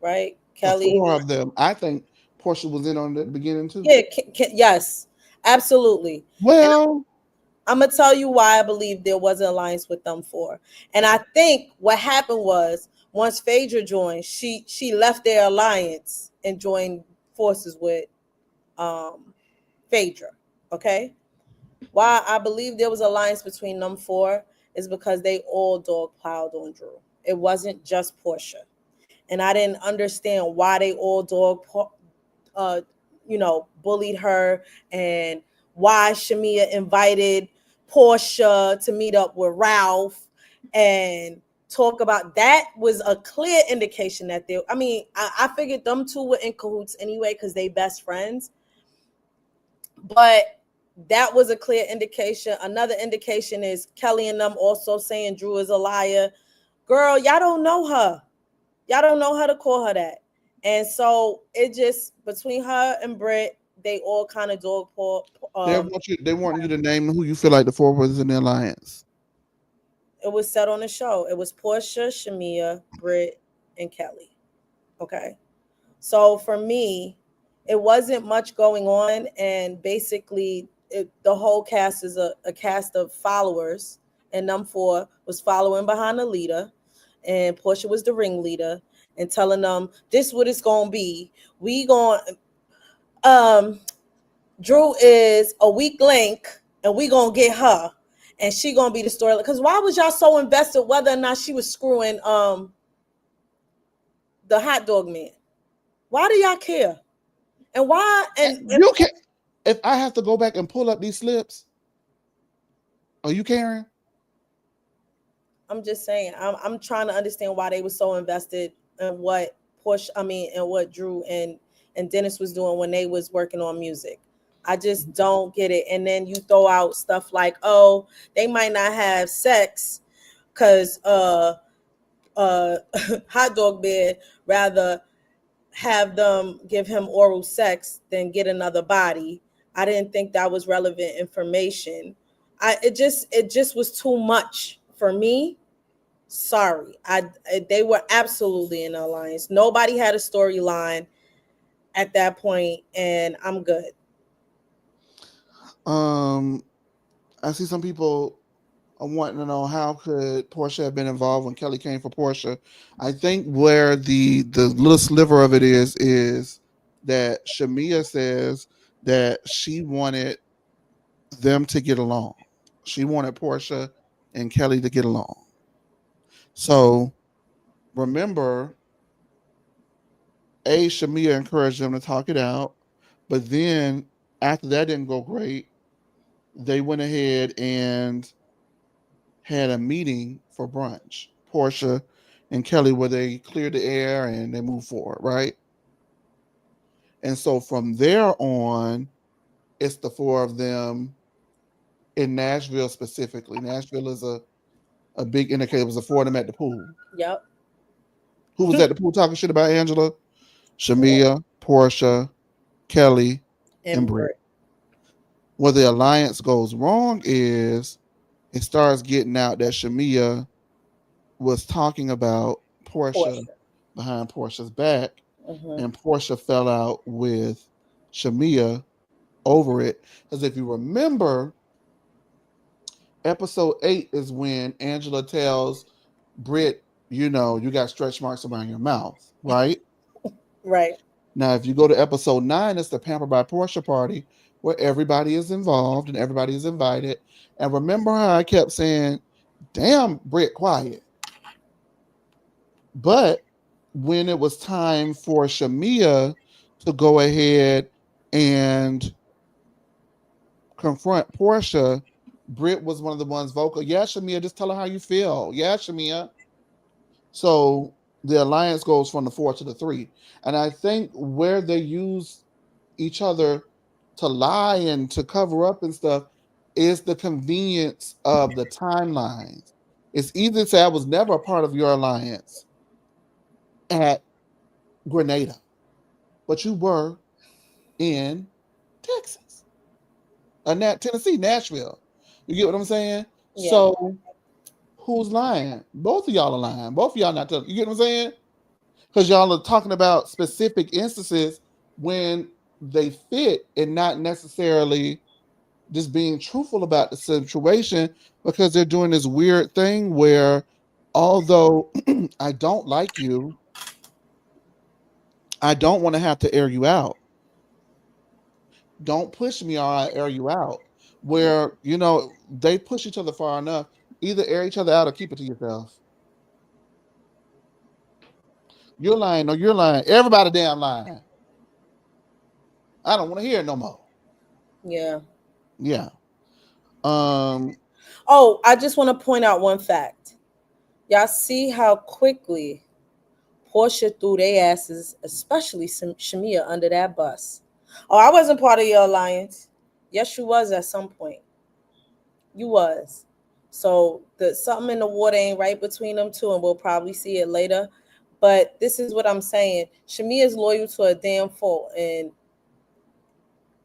right? Kelly. 4 of them. I think Porsha was in on the beginning too. Yeah, yes, absolutely. Well, I'm gonna tell you why I believe there was an alliance with them four. And I think what happened was once Phaedra joined, she left their alliance and joined forces with Phaedra. Okay. Why I believe there was an alliance between them four is because they all dog piled on Drew. It wasn't just Porsha. And I didn't understand why they all bullied her, and why Shamia invited Porsha to meet up with Ralph and talk about that. Was a clear indication that I figured them two were in cahoots anyway because they best friends. But that was a clear indication. Another indication is Kelly and them also saying Drew is a liar. Girl, y'all don't know her. Y'all don't know how to call her that. And so it just, between her and Britt, they all kind of dog paw. they want you to name who you feel like the 4 was in the alliance. It was said on the show. It was Porsha, Shamia, Britt, and Kelly. Okay. So for me, it wasn't much going on. And basically, the whole cast is a cast of followers. And them 4 was following behind the leader. And Porsha was the ringleader and telling them, this is what it's going to be. Drew is a weak link and we going to get her. And she going to be the story. Because why was y'all so invested whether or not she was screwing the hot dog man? Why do y'all care? And why? And you can. If I have to go back and pull up these slips, are you caring? I'm just saying. I'm trying to understand why they were so invested in what and what Drew and Dennis was doing when they was working on music. I just don't get it. And then you throw out stuff like, oh, they might not have sex because hot dog man rather have them give him oral sex than get another body. I didn't think that was relevant information. It just was too much for me. Sorry. They were absolutely in an alliance. Nobody had a storyline at that point, and I'm good. I see some people I'm wanting to know how could Porsha have been involved when Kelly came for Porsha. I think where the little sliver of it is that Shamia says that she wanted them to get along. She wanted Porsha and Kelly to get along. So remember, Shamia encouraged them to talk it out, but then after that didn't go great, they went ahead and had a meeting for brunch. Porsha and Kelly, where they cleared the air and they moved forward, right? And so from there on, it's the four of them in Nashville specifically. Nashville is a big indicator. It was the four of them at the pool. Yep. Who was at the pool talking shit about Angela? Shamia, Porsha, Kelly, and Britt. Where the alliance goes wrong is it starts getting out that Shamia was talking about Porsha behind Porsha's back, and Porsha fell out with Shamia over it. Because if you remember, episode 8 is when Angela tells Britt, you got stretch marks around your mouth, right? Right. Now, if you go to episode 9, it's the Pamper by Porsha party where everybody is involved and everybody is invited. And remember how I kept saying, damn, Britt, quiet. But when it was time for Shamia to go ahead and confront Porsha, Britt was one of the ones vocal. Yeah, Shamia, just tell her how you feel. Yeah, Shamia. So the alliance goes from the 4 to the 3. And I think where they use each other to lie and to cover up and stuff is the convenience of the timelines. It's easy to say I was never a part of your alliance at Grenada, but you were in Texas, Tennessee, Nashville. You get what I'm saying? Yeah. So who's lying? Both of y'all are lying. Both of y'all not telling. You get what I'm saying? Because y'all are talking about specific instances when they fit and not necessarily just being truthful about the situation, because they're doing this weird thing where although I don't like you, I don't want to have to air you out. Don't push me or I air you out. Where, they push each other far enough. Either air each other out or keep it to yourself. You're lying. No, you're lying. Everybody damn lying. I don't want to hear it no more. Yeah. Yeah. Oh, I just want to point out one fact. Y'all see how quickly Porsha threw their asses, especially Shamia, under that bus. Oh, I wasn't part of your alliance. Yes, you was at some point. You was. So something in the water ain't right between them two, and we'll probably see it later. But this is what I'm saying. Shamia is loyal to a damn fault,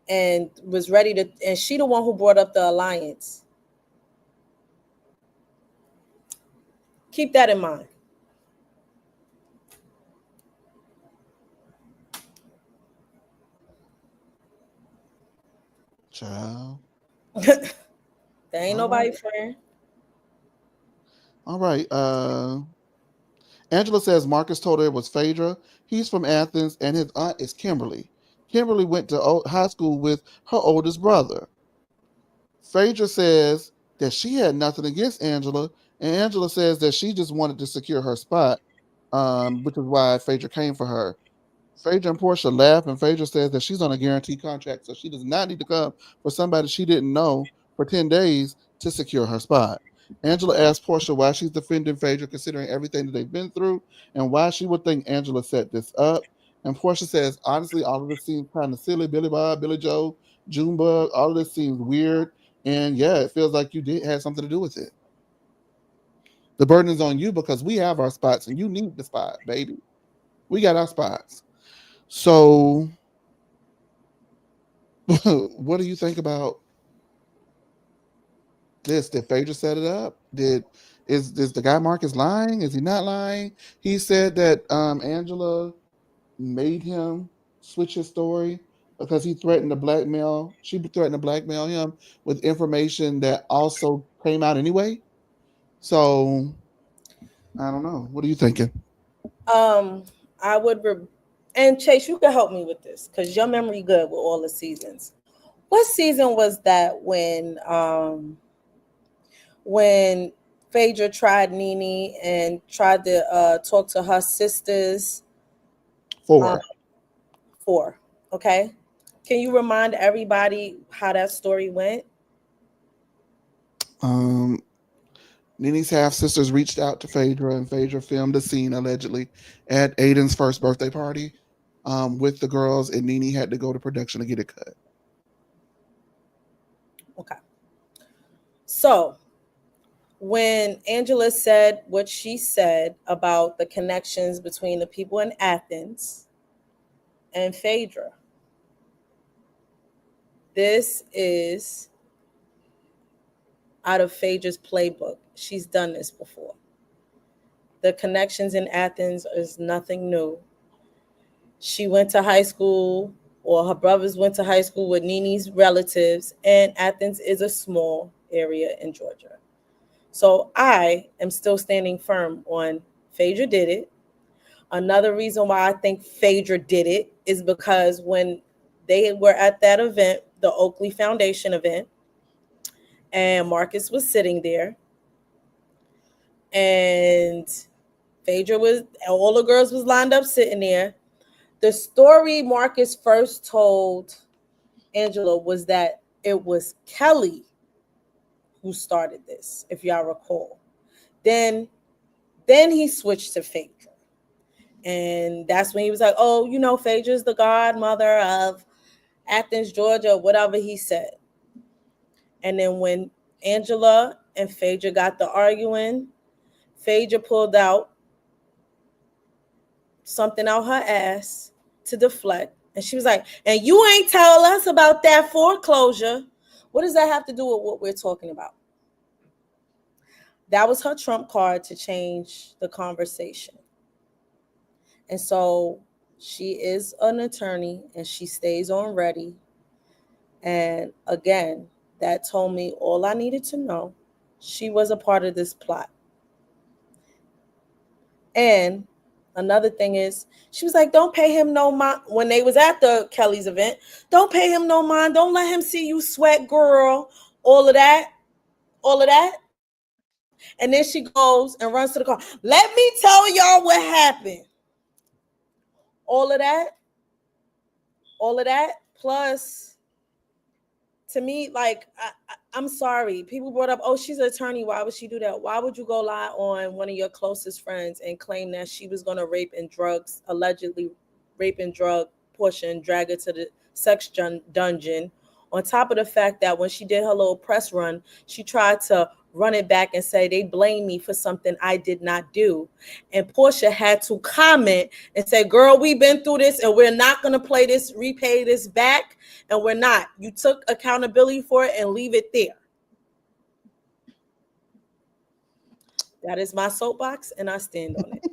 and was ready to, and she the one who brought up the alliance. Keep that in mind. Child. There ain't nobody friend. All right. Angela says Marcus told her it was Phaedra. He's from Athens, and his aunt is Kimberly. Kimberly went to high school with her oldest brother. Phaedra says that she had nothing against Angela, and Angela says that she just wanted to secure her spot, which is why Phaedra came for her. Phaedra and Porsha laugh, and Phaedra says that she's on a guaranteed contract, so she does not need to come for somebody she didn't know for 10 days to secure her spot. Angela asks Porsha why she's defending Phaedra, considering everything that they've been through, and why she would think Angela set this up. And Porsha says, honestly, all of this seems kind of silly. Billy Bob, Billy Joe, Junebug, all of this seems weird. And yeah, it feels like you did have something to do with it. The burden is on you because we have our spots, and you need the spot, baby. We got our spots. So, what do you think about this? Did Phaedra set it up? Is the guy Marcus lying? Is he not lying? He said that Angela made him switch his story because he threatened to blackmail. She threatened to blackmail him with information that also came out anyway. So I don't know. What are you thinking? I would, and Chase, you can help me with this because your memory good with all the seasons. What season was that when Phaedra tried Nene and tried to talk to her sisters? 4. 4. Okay. Can you remind everybody how that story went? Nene's half sisters reached out to Phaedra, and Phaedra filmed a scene allegedly at Aiden's first birthday party with the girls, and Nene had to go to production to get it cut. Okay. So when Angela said what she said about the connections between the people in Athens and Phaedra, this is out of Phaedra's playbook. She's done this before. The connections in Athens is nothing new. She went to high school, or her brothers went to high school with Nene's relatives, and Athens is a small area in Georgia. So I am still standing firm on Phaedra did it. Another reason why I think Phaedra did it is because when they were at that event, the Oakley Foundation event, and Marcus was sitting there, and Phaedra was, all the girls was lined up sitting there. The story Marcus first told Angela was that it was Kelly who started this, if y'all recall. Then he switched to Phaedra. And that's when he was like, oh, you know, Phaedra's the godmother of Athens, Georgia, whatever he said. And then when Angela and Phaedra got to arguing, Phaedra pulled out something out her ass to deflect. And she was like, and you ain't tell us about that foreclosure. What does that have to do with what we're talking about? That was her trump card to change the conversation. And so she is an attorney and she stays on ready. And again, that told me all I needed to know. She was a part of this plot. And another thing is, she was like, don't pay him no mind. When they was at the Kelly's event, don't pay him no mind. Don't let him see you sweat, girl. All of that. And then she goes and runs to the car. Let me tell y'all what happened. All of that. Plus, to me, like, I'm sorry. People brought up, oh, she's an attorney. Why would she do that? Why would you go lie on one of your closest friends and claim that she was going to allegedly rape and drug Porsha and drag her to the sex dungeon? On top of the fact that when she did her little press run, she tried to run it back and say they blame me for something I did not do. And Porsha had to comment and say, girl, we've been through this and we're not going to repay this back. And we're not. You took accountability for it and leave it there. That is my soapbox and I stand on it.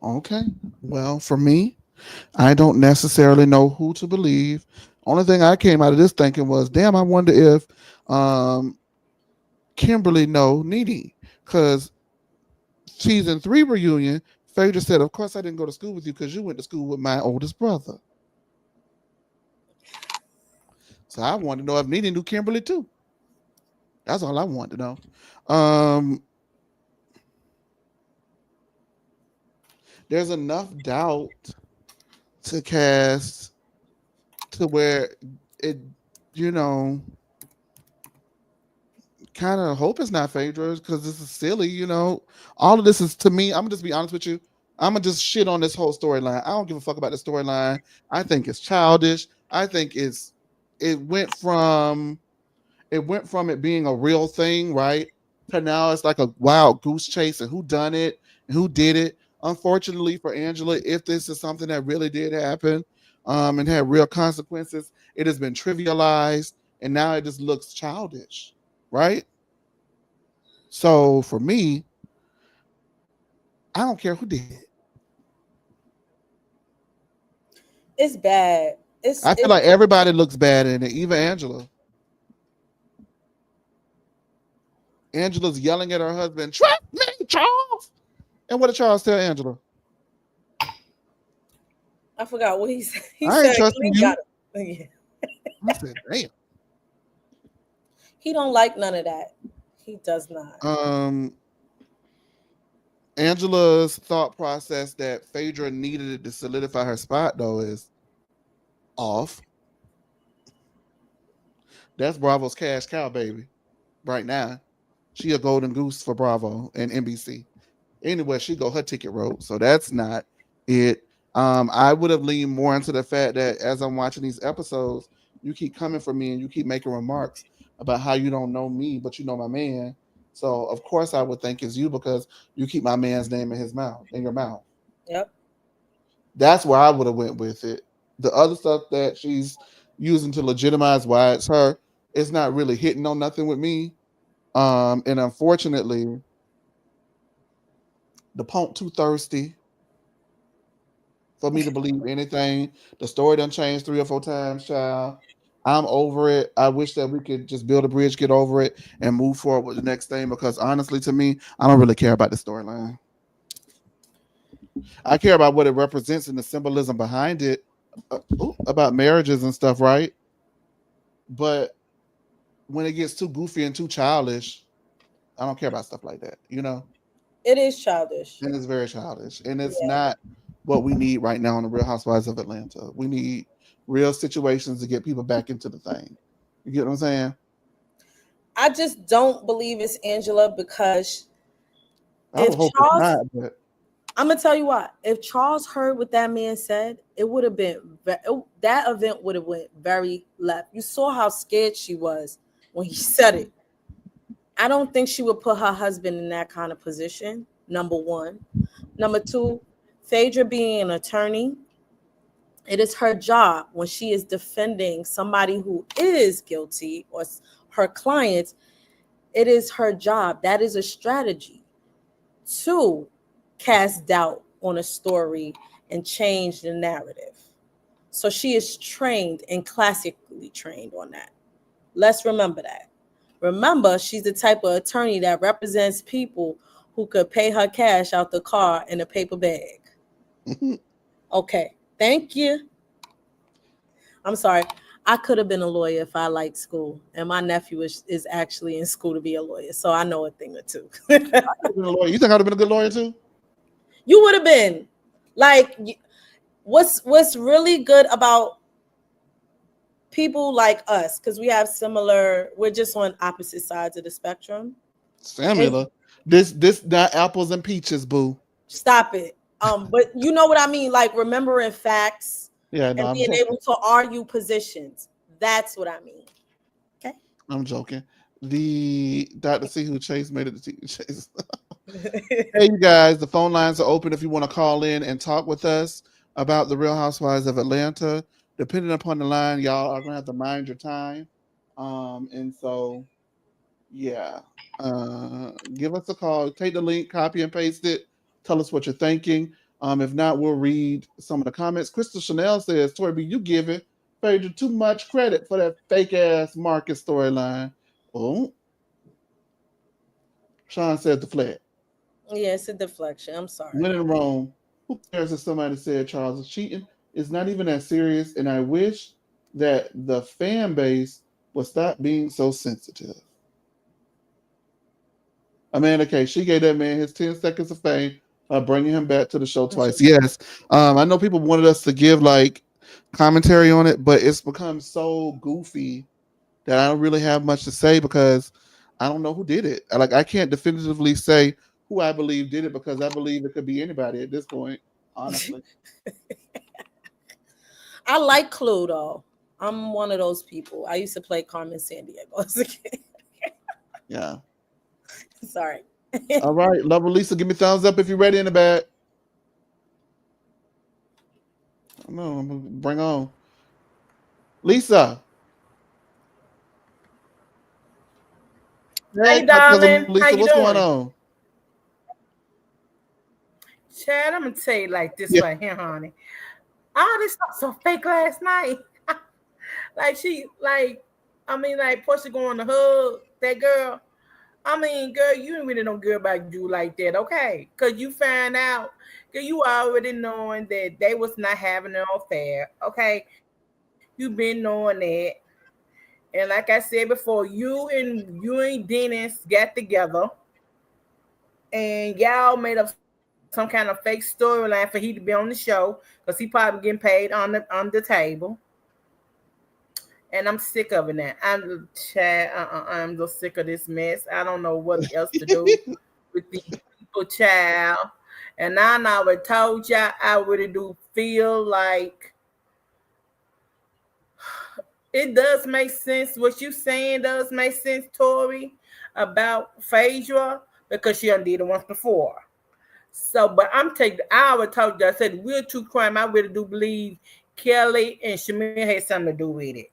Okay. Well, for me, I don't necessarily know who to believe. Only thing I came out of this thinking was, damn, I wonder if Kimberly know Nene, because season 3 reunion, Phaedra said, of course I didn't go to school with you because you went to school with my oldest brother. So I wanted to know if Nene knew Kimberly too. That's all I wanted to know. There's enough doubt to cast to where it, kind of hope it's not Phaedra, because this is silly, all of this is, to me, I'm gonna just be honest with you, I'm gonna just shit on this whole storyline. I don't give a fuck about the storyline. I think it's childish. I think it went from it being a real thing, right, to now it's like a wild goose chase and who done it and who did it. Unfortunately for Angela, if this is something that really did happen and had real consequences, it has been trivialized and now it just looks childish. Right? So for me, I don't care who did it. It's bad. I feel like everybody looks bad in it, even Angela. Angela's yelling at her husband, "Trust me, Charles." And what did Charles tell Angela? I forgot what he said. He I ain't said, trusting "Clean you. got it." Yeah. I said, damn. He don't like none of that. He does not. Angela's thought process that Phaedra needed it to solidify her spot, though, is off. That's Bravo's cash cow, baby. Right now, she a golden goose for Bravo and NBC. Anyway, she go her ticket road, so that's not it. I would have leaned more into the fact that as I'm watching these episodes, you keep coming for me and you keep making remarks about how you don't know me, but you know my man. So of course I would think it's you because you keep my man's name in your mouth. Yep. That's where I would have went with it. The other stuff that she's using to legitimize why it's her, it's not really hitting on nothing with me. And unfortunately, the punk too thirsty for me to believe anything. The story done changed 3 or 4 times, child. I'm over it. I wish that we could just build a bridge, get over it, and move forward with the next thing. Because honestly, to me, I don't really care about the storyline. I care about what it represents and the symbolism behind it, about marriages and stuff, right? But when it gets too goofy and too childish, I don't care about stuff like that, you know? It is childish. And it's very childish. And it's Yeah. not what we need right now on the Real Housewives of Atlanta. We need real situations to get people back into the thing. You get what I'm saying? I just don't believe it's Angela because I would if hope Charles, it's not, but I'm gonna tell you what, if Charles heard what that man said, it would have been that event would have went very left. You saw how scared she was when he said it. I don't think she would put her husband in that kind of position. Number one. Number two, Phaedra being an attorney, it is her job when she is defending somebody who is guilty or her clients. It is her job. That is a strategy to cast doubt on a story and change the narrative. So she is trained and classically trained on that. Let's remember that. Remember, she's the type of attorney that represents people who could pay her cash out the car in a paper bag. Okay, thank you. I'm sorry. I could have been a lawyer if I liked school, and my nephew is actually in school to be a lawyer, so I know a thing or two. you think I'd have been a good lawyer too? You would have been. Like, what's really good about people like us, because we have similar, we're just on opposite sides of the spectrum. Samuela, this not apples and peaches, boo. Stop it. But you know what I mean, like remembering facts Yeah, no, and being able to argue positions. That's what I mean. Okay. I'm joking. The Dr. C who Chase made it to Chase. Hey, you guys, the phone lines are open if you want to call in and talk with us about the Real Housewives of Atlanta. Depending upon the line, y'all are gonna have to mind your time. And so yeah. Give us a call, take the link, copy and paste it, tell us what you're thinking. If not, we'll read some of the comments. Crystal Chanel says, Tori B, you giving Phaedra too much credit for that fake ass Marcus storyline. Oh. Sean said deflect. Yeah, it's a deflection. I'm sorry. When in Rome, who cares if somebody said Charles is cheating? It's not even that serious, and I wish that the fan base would stop being so sensitive. Amanda K, she gave that man his 10 seconds of fame, bringing him back to the show twice. Yes, I know people wanted us to give like commentary on it, but it's become so goofy that I don't really have much to say because I don't know who did it. Like, I can't definitively say who I believe did it because I believe it could be anybody at this point, honestly. I like Clue though. I'm one of those people. I used to play Carmen Sandiego as a kid. Yeah. Sorry. All right, Love Lisa, give me thumbs up if you're ready in the back. No, I'm gonna bring on Lisa. Hey, darling. Lisa, How you what's doing? going on? Chad, I'm gonna tell you like this Yeah. right here, honey. All this stuff so fake last night. Like Porsha going to hug that girl. I mean, girl, you ain't really know good about you like that, okay? Cause you find out, cause you already knowing that they was not having an affair, okay? You been knowing that. And like I said before, you and Dennis got together and y'all made up some kind of fake storyline for he to be on the show because he probably getting paid on the table. And I'm sick of it now. I'm just sick of this mess. I don't know what else to do with these people, child. And I already told y'all I really do feel like it does make sense. What you saying does make sense, Tori, about Phaedra because she done did it once before. So, but I already told you, I said, we're true crime. I really do believe Kelly and Shamia had something to do with it.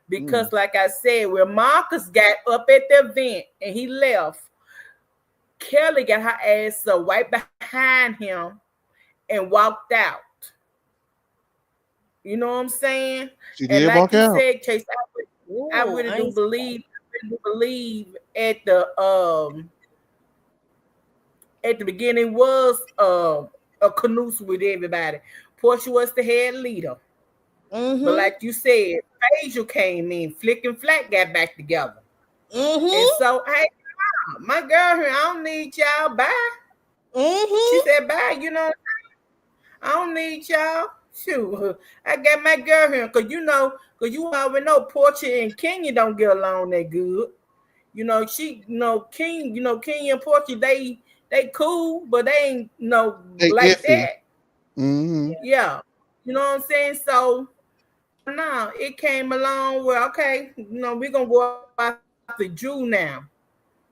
Because, like I said, when Marcus got up at the event and he left, Kelly got her ass up right behind him and walked out. You know what I'm saying? She And did like walk you out. said, Chase, I really do believe at the beginning was a canoe with everybody. Porsha was the head leader. But like you said, Phaedra came in, Flick and Flat got back together. And so, hey, my girl here, I don't need y'all. Bye. She said, bye, you know. I don't need y'all. Shoot, I got my girl here because you already know Porsha and Kenya don't get along that good. Kenya and Porsha, they cool, but they ain't They like iffy. that. Mm-hmm. Yeah. You know what I'm saying? So now it came along where okay, we're gonna go after Drew now.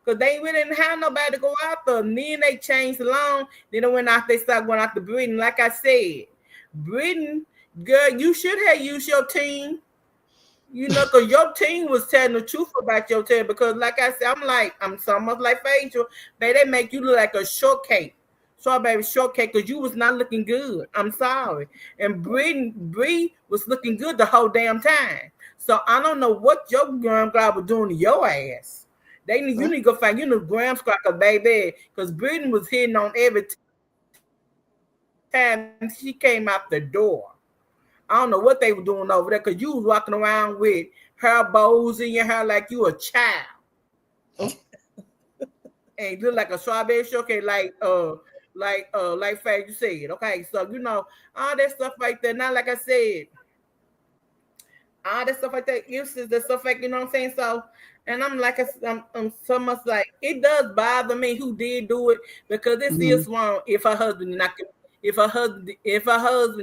Cause they really didn't have nobody to go after. And then they changed along. Then they went out, they started going after Britain. Like I said, Britain, girl, you should have used your team. Because your team was telling the truth about your team. Because, like I said, I'm so much like Phaedra. They make you look like a shortcake. Strawberry shortcake, because you was not looking good. I'm sorry. And Bree was looking good the whole damn time. So I don't know what your Graham God was doing to your ass. You need to go find Graham Cracker, baby. Because Brittany was hitting on every time she came out the door. I don't know what they were doing over there because you was walking around with hair bows in your hair like you a child. And you look like a strawberry shortcake, like Fag you said. Okay, so all that stuff right there. Now, like I said, all that stuff like that, uses the stuff like what I'm saying. So, and I'm so much like it does bother me who did do it because this is wrong. If her husband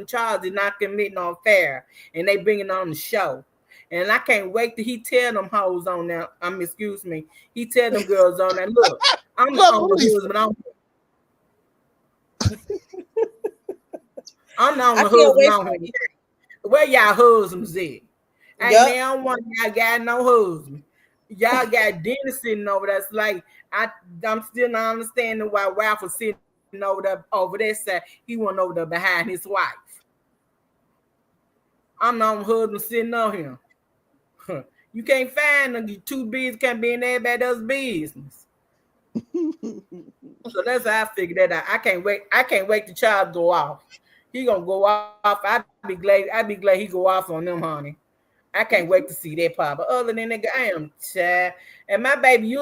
Charles did not commit no affair, and they bring it on the show. And I can't wait till he tell them hoes on there. Excuse me. He tell them girls on there. Look, I'm the only husband. I'm the only husband on here. Where y'all husbands at? Ain't now one y'all got no husband. Y'all got Dennis sitting over there. It's like I'm still not understanding why Ralph was sitting over there side. He went over there behind his wife. I'm the only husband sitting on here. You can't find them. You too busy, can't be in everybody else's business. So that's how I figured that out. I can't wait the child go off. He gonna go off. I'd be glad he go off on them, honey. I can't wait to see that part. But other than that, I am child. And my baby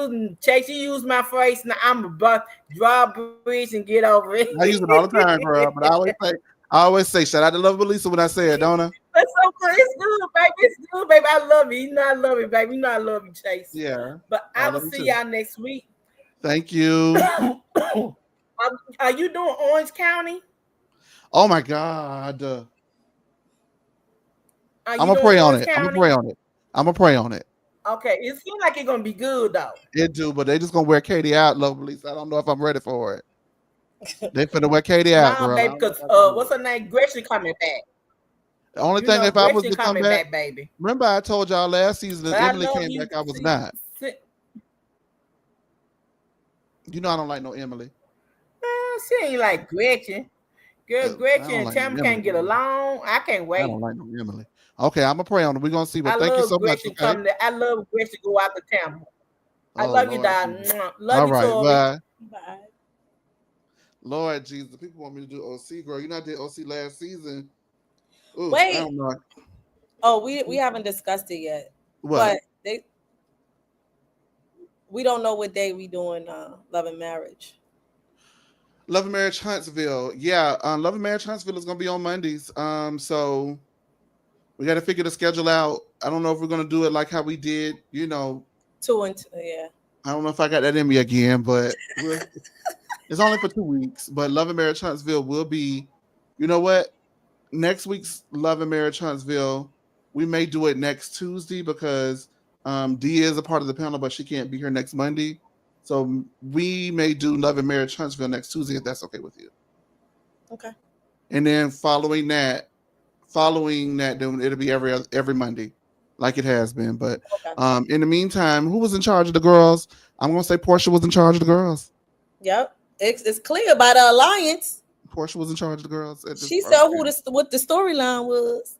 she used my phrase. Now I'm about to draw a bridge and get over it. I use it all the time, bro. But I always say, shout out to Love Lisa when I say it, don't I? That's so good. It's good, baby. It's good, baby. I love you. I love it, baby. I love you, Chase. Yeah. But I will see y'all next week. Thank you. Are you doing Orange County? Oh my God. I'm gonna pray on it. Okay, it seems like it's gonna be good though. It do, but they just gonna wear Katie out, lovely. So I don't know if I'm ready for it. They finna wear Katie out, bro. Baby, because what's her name? Gretchen coming back. The only thing if I was to come back, baby. Remember I told y'all last season that Emily came back, I was not. You know I don't like no Emily. She ain't like Gretchen. Girl, Gretchen and Tammy can't get along. I can't wait. I don't like no Emily. Okay, I'm gonna pray on it. We're gonna see. But thank you so much. Okay? I love Gretchen go out to Tammy. I Oh, love you, Lord Dad. Jesus. Love All you, right, Tori. bye. Bye. Lord Jesus, people want me to do OC, girl. You not did OC last season. Ooh, I Wait. don't know. Oh, we haven't discussed it yet. What? But we don't know what day we doing Love and Marriage. Love and Marriage Huntsville. Yeah, Love and Marriage Huntsville is gonna be on Mondays. So we got to figure the schedule out. I don't know if we're gonna do it like how we did. You know, 2 and 2, yeah. I don't know if I got that in me again, but it's only for 2 weeks. But Love and Marriage Huntsville will be. You know what? Next week's Love and Marriage Huntsville, we may do it next Tuesday because Dia is a part of the panel, but she can't be here next Monday. So we may do Love and Marriage Huntsville next Tuesday if that's okay with you. Okay. And then following that, then it'll be every Monday, like it has been. But Okay. in the meantime, who was in charge of the girls? I'm gonna say Porsha was in charge of the girls. Yep. It's clear by the alliance. Porsha was in charge of the girls. She said what the storyline was.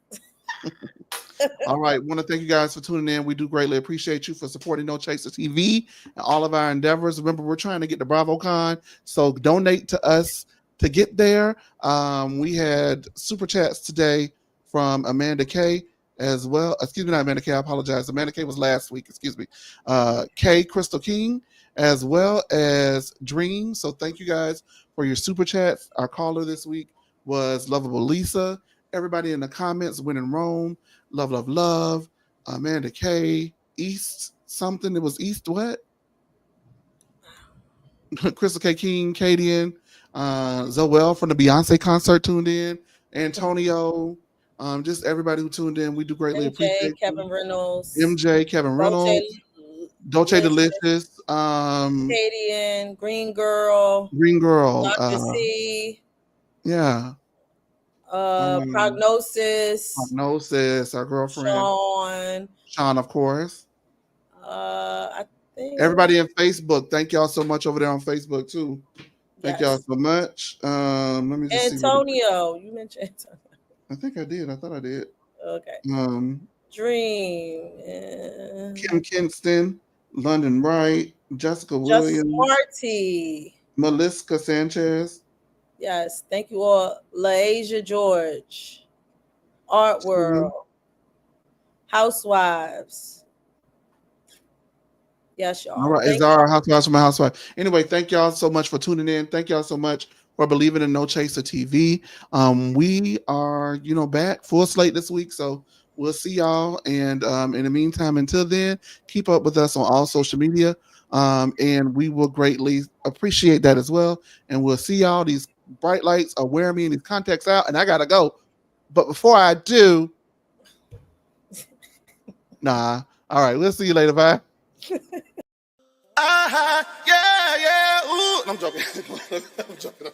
All right. Want to thank you guys for tuning in. We do greatly appreciate you for supporting No Chaser TV and all of our endeavors. Remember, we're trying to get to BravoCon, so donate to us to get there. We had super chats today from Amanda K as well. Excuse me, not Amanda K. I apologize. Amanda K was last week. Excuse me. K Crystal King as well as Dream. So thank you guys for your super chats. Our caller this week was Lovable Lisa. Everybody in the comments, Win in Rome. Love, love, love. Amanda K. East something. It was East what? Crystal K. King, Cadian, Zoel from the Beyonce concert tuned in. Antonio, just everybody who tuned in. We do greatly appreciate Kevin Reynolds. MJ, Kevin Reynolds, Dolce Delicious, Cadian, Green Girl, Dr. C. Yeah. Prognosis, our girlfriend Sean, of course. I think everybody in Facebook, thank y'all so much over there on Facebook too. Thank y'all so much. Let me just Antonio. You mentioned Antonio. I think I did. I thought I did. Okay. Dream. Kim Kinston, London Wright, Jessica Williams, Marty, Melissa Sanchez. Yes, thank you all. LaAsia George, Art World, Housewives. Yes, y'all. All right, it's our Housewives from my housewife. Anyway, thank y'all so much for tuning in. Thank y'all so much for believing in No Chaser TV. We are, back full slate this week, so we'll see y'all. And in the meantime, until then, keep up with us on all social media, and we will greatly appreciate that as well. And we'll see y'all. These bright lights are wearing me and these contacts out, and I gotta go. But before I do, all right, we'll see you later. Bye. Yeah. Ooh, I'm joking. I'm joking.